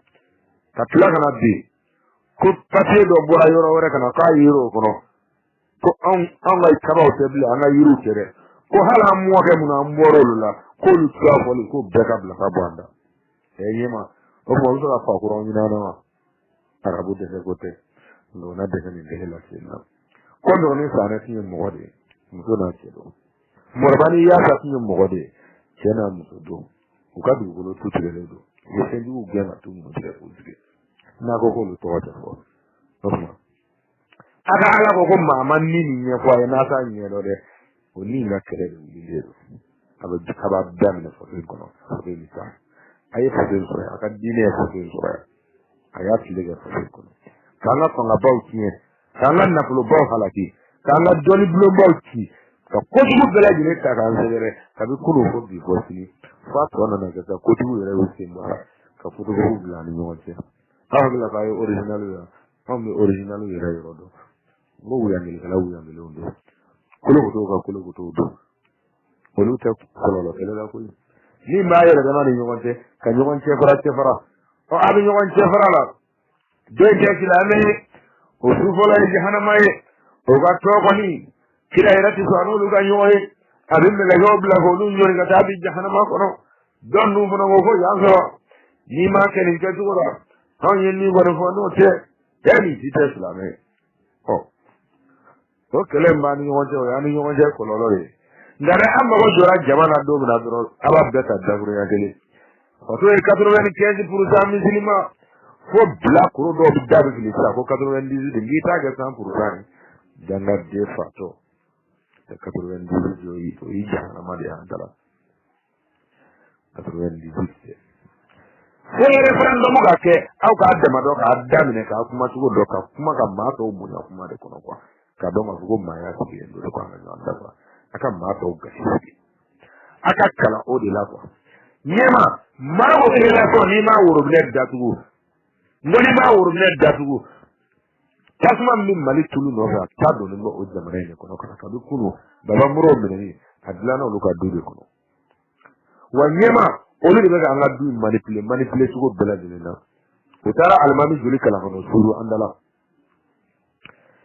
ka tula kana bi ko pate do bora yoro wore kana ka yiro kono ko an ga kaba o tebli an ga yiru kere ko hala mo ke mun an boro lula ko lu twa foli ko beka bla ka banda yema o mo so ka fa ko ron ina na arabu de ko te no na de ni de la sina ko do ni sa na tin mo de mo so na ce do morbani ya sa tin mo de kena mo so do ko ka du ko tu tele do ye se du gena tu mo de ko dige na ko ko lu to ta fo aga ala ko mama nini nye kwa na sa nye do de oni na kere ni le do aba dam na fo ko no fo ni sa ay fo de so aka dine fo de so aya tile ga fo ko no kala ko nga bawti kala na ko baw halaki kala doli blo bawti ka ko du bela jine ta kan sere ka bi kulu fo bi fo sini fa to na ga ka ko du yere wusi mba ka fo do ko bla ni mo che ha la ka original ya fammi original yere yodo mo wuya ni kala wuya mi londo kulo ko to do olu ta kolo lo kala ko ni ma yere da mani ngonte ka ngonte fara o abi ngonte fara la do je kila me o su fola jahannama ye o ga to ko ni kila irati so anu lu ga nyoye abi me la yobla ko lu nyori ga tabi jahannama ko no don nu mo no ko ya so ni ma ke ni ke dura han yin ni wona fo no te yani ti te islame o kele ma ni ngonte o ya ni ngonte ko lo re ngare amma ko jora jamana do na do aba beta daguru ya tele o to e 95% muslima fo black ro do dabe filisa ko 90 de ngita ga 100% janga de fato de 90 jo yi to yi jana ma de andala 90 ko referendum ga ke au ka adama do ka adamine ka kuma tugo do ka kuma ka ma to bunya kuma de kono kwa ka do ma go ma ya ti ndo ko nga anda kwa aka ma to ga shi aka kala o de la kwa nyema ma o de la ko ni ma wuro ne datugo ngoni ma wuro ne datugo tasma min mali tulu no ga ta do no o jamana ne kono ka do kuno baba muro min ni adlana o ka do de kono wa nyema olu de ga anga du manipulate ko bela de na utara almami juli kala kono suru andala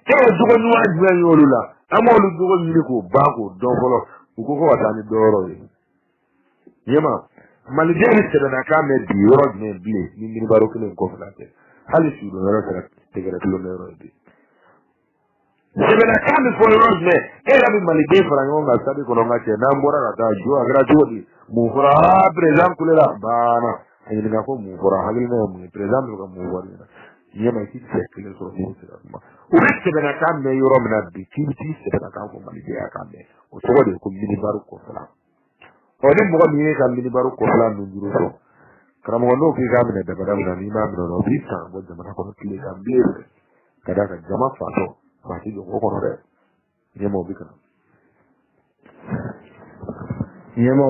e dugo nuwa jwe yolu la amolu dugo ni ko ba ko don folo ko wata ni doro yi yema malideni se na ka me di yoro ne bile ni baro kele ko fulate hali su do yoro sera tegere tulo ne yoro di sebena kambi for rosme era bi malide frango nga sabi ko nga che na mbora ka ta jo agra jodi mu fura prezam kulela bana ayini nga ko mu fura halil na mu prezam ko mu fura yema ki sekile so mu sira ma o sebena kambe yoro mena bi ki sebena kam ko malide ya kambe o to de ko mini baru ko fala o de mo mi ka mini baru ko fala nu juro so karamo no ki ga mena da bada ni ma no bi sa bo jama ko ki ga bi kada ka jama fa to Mati jo ko no re yemo bikana yema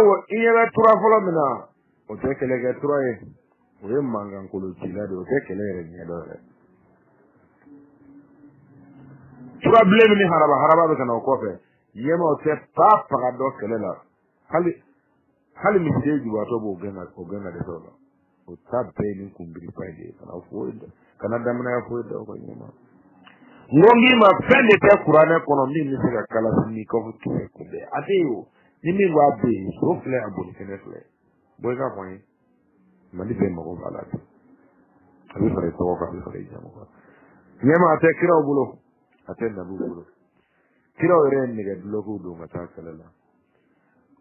wo yema tura folo mina o te kele ke tura e o ye mangan kolo chila de o te kele re ni do re tura blame ni haraba bikana o ko fe yema o te papa do kele la hali mi te ju wato bo gena de so o tabbe ni kumbiri paide kana foida kana damna ya foida ko nyama ngongi ma fende te qur'ana kono mi ni sega kala ni ko futu ko be adeyo ni mi wa be so fle aboni kene fle boy ka point mandi be mo ko ala abi fare to ko abi fare jamo ko nyama te kiro bulo ate na bulo kiro re ni ga blogu do ngata kala la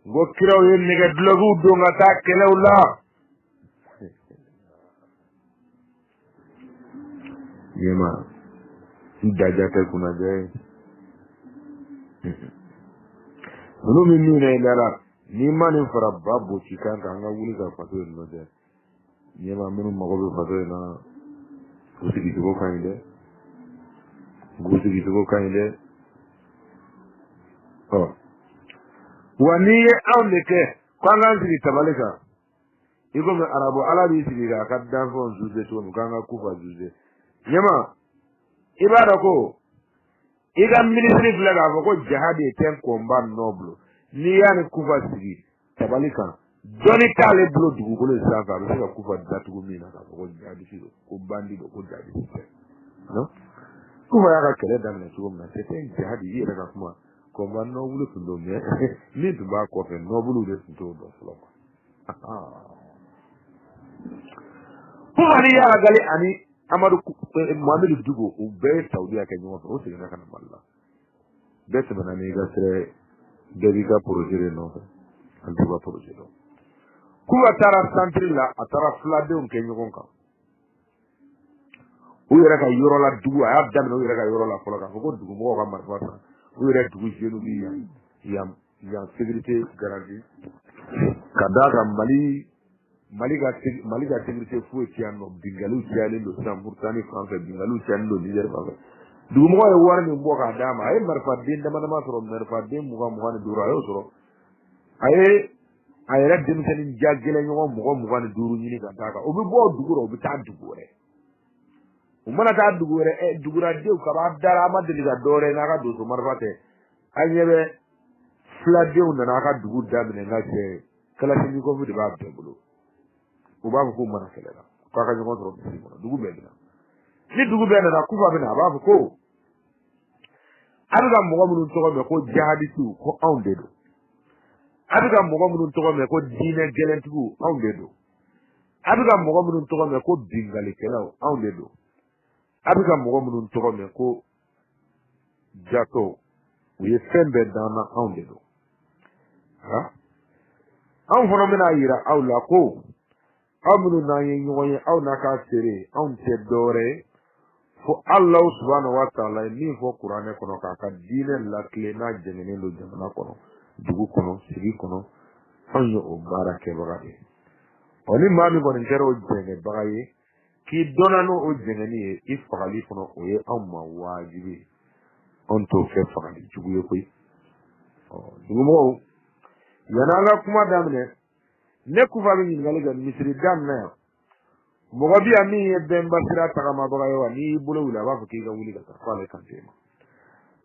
go kiro re ni ga blogu do ngata kala la yema dajate kuna je no mi ne dara ni mani fara babu cikan ka nga wuli ka fato no je yema minu mago be fato na usigi to kainde oh wani auneke kwanga sigi tabalika iko me arabo alabi sigi ga kaddan fon zuze to kanga kufa zuze yema ibada ko iga ministry flaga ko jihadi ten combat noble ni yani kufa sigi tabalika doni tale blo dugu ko le saka be ka kufa datugo mina ka ko jihadi sigi ko bandi ko jihadi no kufa ya ka kele damne tugo na ten jihadi ira ka kuma combat noble tundo me ni tuba ko fe noble de tundo do flo kufa ni ya gali ani Amadu Muhammadu Dugo o be Saudi aka nyo o se na kana malla be se bana ni ga sere dedica project no an duba project ku atara santrila atara flade on kenyo konka o yera ka yoro la dugu a abda no yera ka yoro la fola ka ko dugu mo ka marfata o yera dugu jenu bi ya sécurité garantie kadaka Mali ga sécurité fo tiano bingalu tiale lo Mauritanie France bingalu tiale lo Niger ba du mo e warni mo ka dama ay marfa din dama dama soro marfa din mo ne dura yo soro ay rek dem sen jaggele ñoo mo ne duru ñini ka taka o bi bo duguro bi ta dugure o mana ta dugure e dugura dew ka ba dara ma de ga dore na ka do so marfate ay ñebe fla dew na ka dugu damne nga ce kala ci ko fu de ba bebulo o ba ko mana kala ka ka ñoo soro ci mo dugu be na ni dugu be na ku fa be na ba ko abiga mogo minnu tɔgɔ mɛn ko jihadisiw ko anw de don abiga mogo minnu tɔgɔ mɛn ko diinɛ gɛlɛntigiw anw de don abiga mogo minnu tɔgɔ mɛn ko bingalikɛlaw anw de don abiga mogo minnu tɔgɔ mɛn ko jato u ye fɛn bɛɛ d'an na anw de don anw fana bɛna yira aw la ko aw minnu n'an ye ɲɔgɔn ye aw n'a ka seere anw tɛ dɔwɛrɛ ye fo Allah subhanahu wa ta'ala ni fo Qur'ane kono ka ka diine la kile na jengene lo jamana kono dugu kono sigi kono anyo o barake bagade oni mami kono ngero jenge bagaye ki donano o jengeni e ifali kono o ye amma wajibi on to fe fali jugu ye koy dugu mo yana la kuma damne ne ku fa mi ngale ga misri damna mogo bi ami ye bemba sira tagama baga yo ni bolo wula ba fuki ga wuli ga fale kan tema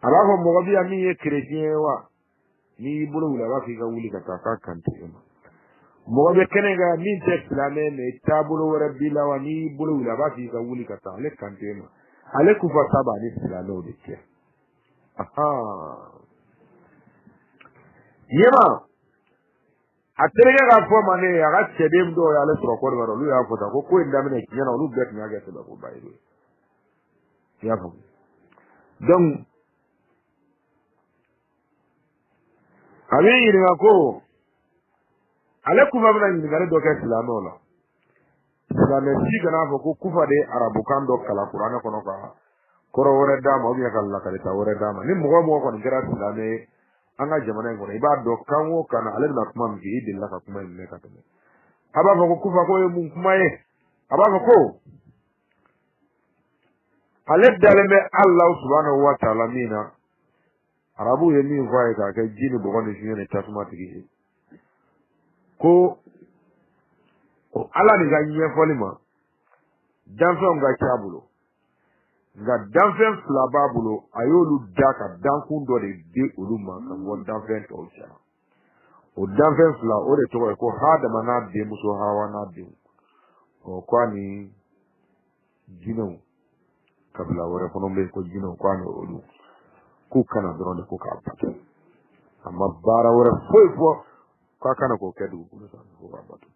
ala ko mogo bi ami ye chrétien wa ni bolo wula ba fuki ga wuli ga ta kan tema mogo be kene ga min te islame me tabulo wara bila wa ni bolo wula ba fuki ga wuli ga ta le kan tema ale ku fa saba ni islame o de ke yema aterege ga fo mane ya ga chedem do ya le soro ko baro lu ya fo ta ko ndamine kinyana lu bet nya ga tela ko bayido ya fo donc amin yiri ko alekuma bana ni gare do ka islamo la islamo si kana fo ko kufa de arabu kan do kala qur'ana kono ka koro wore dama o biya kala kala ta wore dama ni mo ko ni gara islamo anga jamana ngono iba do kanwo kana ale na kuma mbi idilla ka kuma ne ka teme aba ko kufa ko mun kuma ye aba ko ale daleme Allah subhanahu wa ta'ala mina arabu ye min fa ka ke jini bo ngoni shine tasuma tigi ko ala ni ga nye folima danfo nga chabulo nga danfen flaba bulo ayolu daka dankun do de uluma ka won danfen to cha o danfen fla o de to ko hada mana de muso hawa na de o kwani jino kabla wore kono be ko jino kwani olu ku kana dron de ko ka pata amma bara wore fo ka kana ko kedu ko sa ko ba batu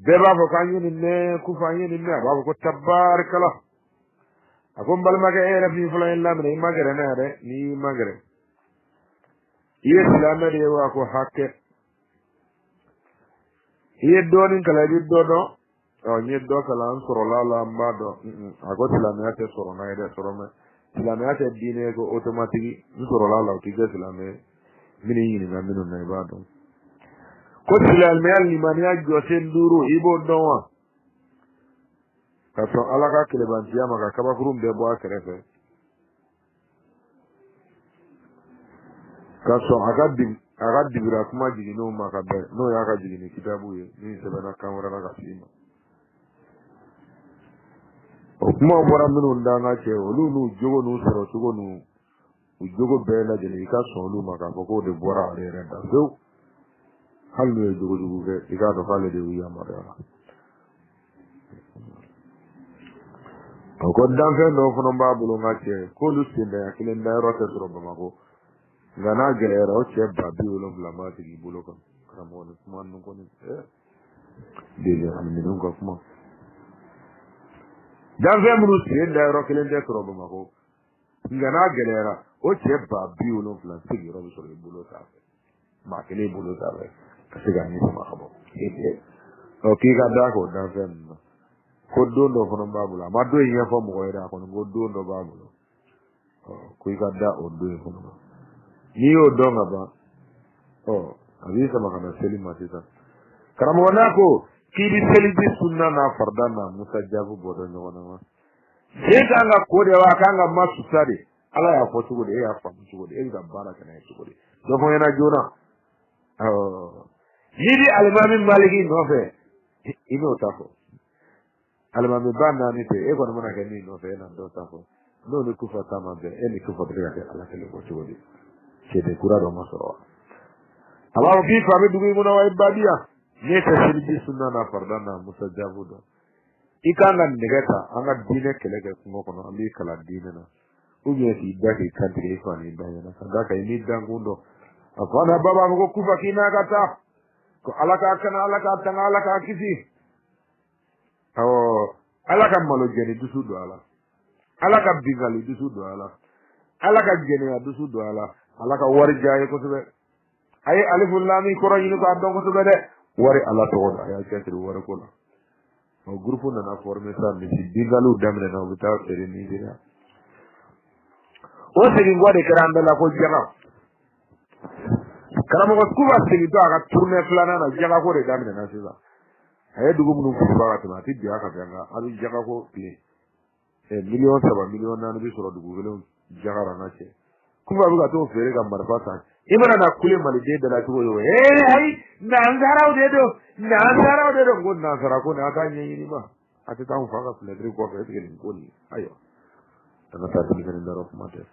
be ba ko kanyi ne ku fanyi ne ba ko tabarakallah akon bal maga era fi fulan lamre magare na re ni magare islam de wa ko hakke donin kala di dodo o ni do kala an soro la la mbado ago islam ya te soro na ide soro me islam ya te dine ko automatique ni soro la la ti ge islam mini yini na minu na ibado ko islam ya ni mania go sen duro ibo donwa kaso alaka kile bantiya maka kaba kurum be bo akrefe kaso agadi bira kuma jigi no maka be no ya ka jigi ni kitabu ye ni sebana kamera na kasima o kuma bora minu ndanga che olu nu jogo nu soro jogo nu u jogo be la jeli ka so lu maka ko de bora re renda so halu jogo jogo be ika do fale de wiya mara ko danfe no fono babulo ngache ko lu sinde ya kile nda rote soro bamako ngana gelera o che babi ulo blamati gi bulo ko kramo ne kuma no ko ni dele amni no ko kuma danfe mu sinde nda ro kile nda soro bamako ngana gelera o che babi ulo blamati gi ro soro bulo ta ma kile bulo ta be kasiga ni ma khabo o ki ga da ko danfe no ko dondo fono babula ma do yin fo mo ira ko ngo dondo babulo ko igada o do fono ni o donga ba avisa makana selima tita karamo nako ki di selidi sunna na fardana mutajabu bodo nyona ma seka nga ko de wa kanga masu sare ala ya fo tugo de ya fa tugo de ga baraka na tugo de do ko yana jona yidi al-imam maliki no fe ino tafo alama bana ni te e ko na ke ni no fe na do tafo no ni kufa kama be e ni kufa de ala kele ko chodi che de cura do masoro Allah fi fa be dugu ngona wa ibadia ne ta shirbi sunna na fardana musajabu do ikanga ndegeta anga dine kele ke ko no ambi kala dine na uye ti dake kantri fa ni bayana sadaka ni dangundo afana baba ko kufa kina kata ko alaka kana alaka tanga alaka kisi alaka malo jeni dusu do alaka bigali dusu do alaka jeni dusu do alaka wari jaay ko sube ay aliful lam ko roñu ko adon ko sube de wari ala to da ya kentri wari ko la o groupe na formé ça mais si bigalu damne na bita tere ni dira o segi ngode karanda la ko jama karamo ko kuba segi to aka tourner flana na jaga ko de damne na sisa ay dugu mun ko ba ta ti dia ka ganga abi jaga ko pli million 7 million na bi soro dugu gelo jaga rana che kuma buga to fere ga marfata imana na kule malide da la tugo yo ai nan garau de do ngon na sara ko na ta nyi ni ba ati ta fa ga fle dri ko fe ke ni ko ni ayo ta ta ti ni da ro mate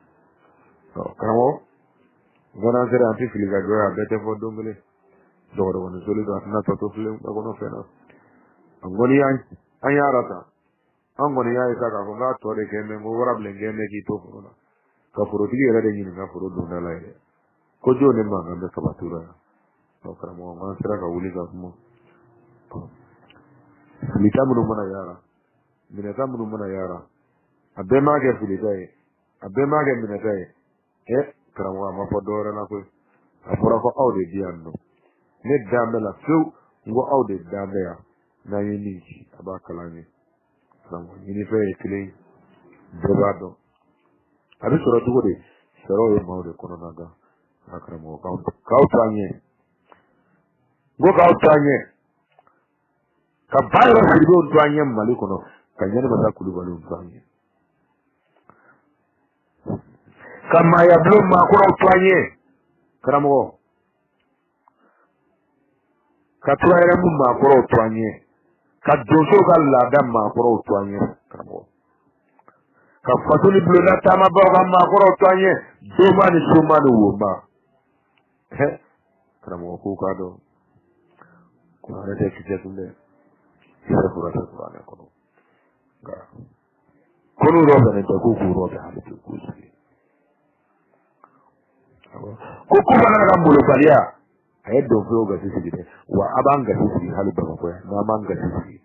to kamo gona sere anti fili ga go ya bete fo dongole do ro woni soli da na to fle ba ko no fe na angoni an yarata angoni ya isa ka ko ga to de ke me ngo wara blenge me ki to ko na ka furo tigi era de ni na furo do na la ire ko jo ne ma ga ka batura karamɔgɔ an sera ka wuli ka kuma filita minnu mana yaara minɛta minnu mana yaara a bɛɛ m'a kɛ filita ye a bɛɛ m'a kɛ minɛta ye karamɔgɔ a ma fɔ dɔwɛrɛ la koyi a fɔra ko aw de di yan nɔ ne dan bɛ la fewu n ko aw de dan bɛ yan n'an ye min ci a b'a kalan ye karamɔgɔ ɲinifɛn ye kelen ye bɛɛ b'a dɔn a bɛ sɔrɔ cogo di sɔrɔ ye maaw de kɔnɔna kan a karamɔgɔ k'aw to an ɲɛ n ko k'aw to an ɲɛ ka ba yɔrɔ siribew to an ɲɛ Mali kɔnɔ ka Ɲanimasa Kulubaliw to an ɲɛ ka maayabulon maakɔrɔw to an ɲɛ karamɔgɔ ka turayɛrɛmu maakɔrɔw to an ɲɛ ka donsow ka laada maakɔrɔw to an ɲɛ karamɔgɔ ka fasoli bulonda taamabaw ka maakɔrɔw to an ɲɛ donba ni sonba ni wonba karamɔgɔ k'u k'a dɔn kuranɛ tɛ kisɛ tun dɛ kisɛ fura tɛ kuranɛ kɔnɔ nka ko n'u rɔ bɛnnen tɛ k'u k'u rɔ bɛn hali bi k'u sigi ko fana ka molobaliya a ye dɔnfɛnw gasi sigi dɛ wa a b'an gasi sigi hali Bamakɔ yan n'an b'an gasi sigi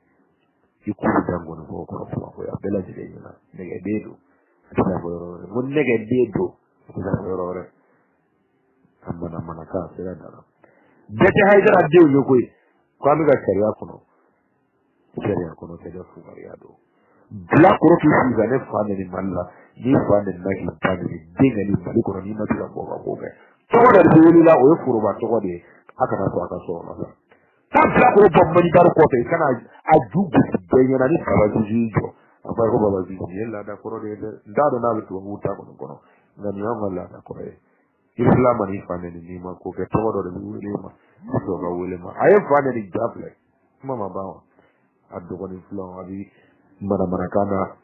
i k'u dan gɔnifɔw kɔrɔ Bamakɔ yan bɛɛ lajɛlen ɲɛna nɛgɛden don a tɛ na fɔ yɔrɔ wɛrɛ ko nɛgɛden don a tɛ na fɔ yɔrɔ wɛrɛ a mana k'a sera dara bɛɛ tɛ Hayidara denw ye koyi ko an bɛ ka sariya kɔnɔ sariya fugariya don bilakoro k'i sigi ka ne fa neni Mali la n'i fa nenina k'i ba neni den neni Mali kɔnɔ n'i ma se ka bɔ ka ko kɛ tɔgɔ dɔ de wulila o ye foroba tɔgɔ de ye a kana to a ka so kɔnɔ sa taa bilakoro bɔ Malibar kɔfɛ i kana a ju gosi bɛɛ ɲɛna ni Baba Zuzi y'i jɔ a fɔ a ye ko Baba Zuzi ye laada kɔrɔ de ye dɛ n t'a dɔn n'a bɛ tubabuw ta kɔni kɔnɔ nka nin y'anw ka laada kɔrɔ ye Isila ma n'i fa neni n'i ma ko kɛ tɔgɔ dɔ de bɛ wele ma i sɔrɔ ka wele ma a ye fa neni ja filɛ kuma ma ban wa a dɔgɔnin filaw a bɛ manamanakan na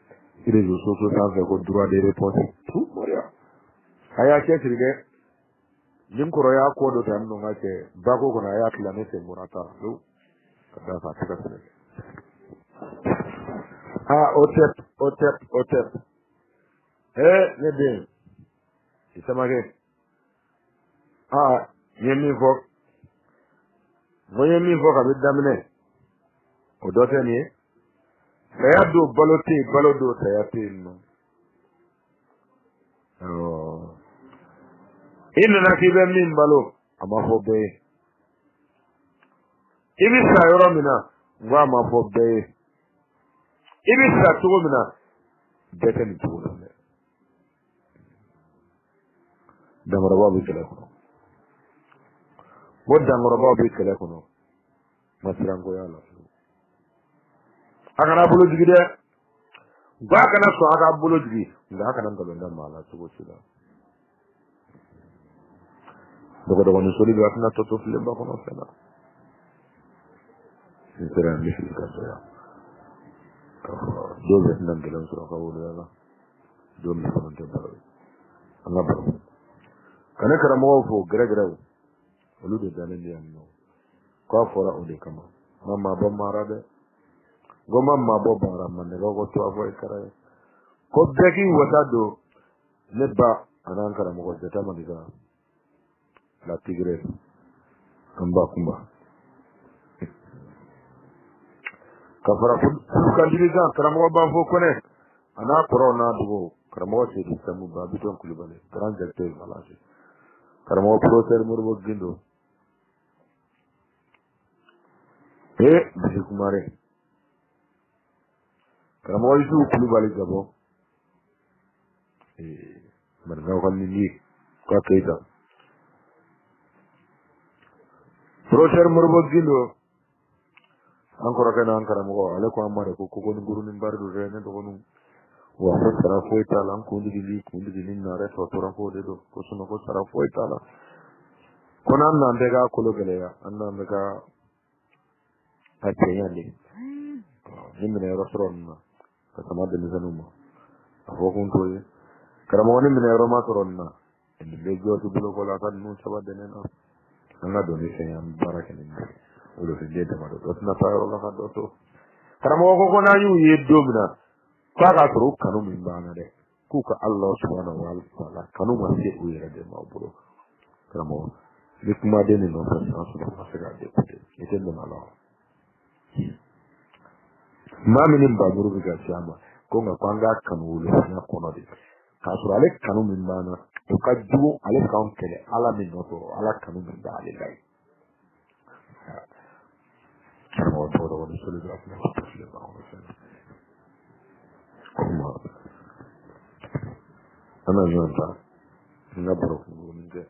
réseaux sociaux sanfɛ ko droit de réponse a y'a cɛsiri dɛ nin kɔrɔ y'a ko dɔ ta n ka cɛ bako kɔnɔ a y'a tila ne sen bɔra ta ka da fa a tɛ ka sɛnɛ o tɛ ne den i Samakɛ n ye min fɔ ka bɛ daminɛ o dɔ tɛ nin ye saya don balo tɛ yen balo don saya tɛ yen nɔ i nana k'i bɛ min balo a ma fɔ bɛɛ ye i bɛ sa yɔrɔ min na n ko a ma fɔ bɛɛ ye i bɛ sa cogo min na bɛɛ tɛ nin cogo la dɛ dankɔrɔbaw bɛ kɛlɛ kɔnɔ o dankɔrɔbaw bɛ kɛlɛ kɔnɔ masirankoya la a kana bolo jigi dɛ nka a kana sɔn a ka bolo jigi nka a kana nkalon da maa la cogo si la dɔgɔdɔgɔnin soli bɛ a tɛna tɔ to filenba kɔnɔ fɛn na n sera n bɛ fili ka sɔrɔ dɔw bɛ tɛna gɛlɛn sɔrɔ ka woloya la dɔw bɛ fana tɛ baro ye an ka baro ka ne karamɔgɔw fo gɛrɛgɛrɛw olu de dalen bɛ yan nɔ k'a fɔra o de kama ma maa bɔ mara dɛ ko ma maa bɔ baara ma nɛgɛ ko to a fɔ i kɛra ye ko bɛɛ k'i wasa don ne ba a n'an karamɔgɔ Jata Madiga la Tigre an ba kunba ka fara furukandirijan karamɔgɔ Banfo Kɔnɛ a n'a kɔrɔw n'a dogow karamɔgɔ Seydou Samu Ba Bitɔn Kulubali grand directeur Valence karamɔgɔ professeur Modibo Gindo Bisi Kumare karamɔgɔ Yusufu Kulubali Gabɔ Margaw ka Nindi ka Keita professeur Modibo Gindo an kɔrɔkɛ n'an karamɔgɔ ale ko an ma de ko koko ni guru ni bari do ne dɔgɔninw wa ko sara foyi t'a la n kundigi ni nare tɔtɔra ko de do ko ko sara foyi t'a la ko n'an n'an bɛɛ k'a kolo gɛlɛya an n'an bɛ ka cɛɲa de ni minɛ yɔrɔ sɔrɔ nin na ka sama denmisɛnninw ma a fɔ kun t'o ye karamɔgɔ ni minɛ yɔrɔ ma sɔrɔ nin na nin bɛ jɔsi bolo ko la a ka ninnu saba dɛnɛ na an ka dɔn ni fɛn an baara kɛ nin bɛɛ olu fɛ den dama dɔ tɛna taa yɔrɔ la ka dɔ to karamɔgɔ ko n'an y'u ye don min na k'a k'a sɔrɔ u kanu min b'an na dɛ k'u ka Alahu subhanahu wa ta'ala kanu ma se u yɛrɛ de ma bolo karamɔgɔ ni kuma de ni no fa sa so ma se ga de kute ite de mala ma min ba buru ga chama ko nga kwanga kanulu na kono de ka sura ale kanu min bana o ka jugo ale kan kele ala min no to ala kanu min ba ale dai mo to do woni sulu ga na ko le ba o se kuma ana yonta nga baro ko min de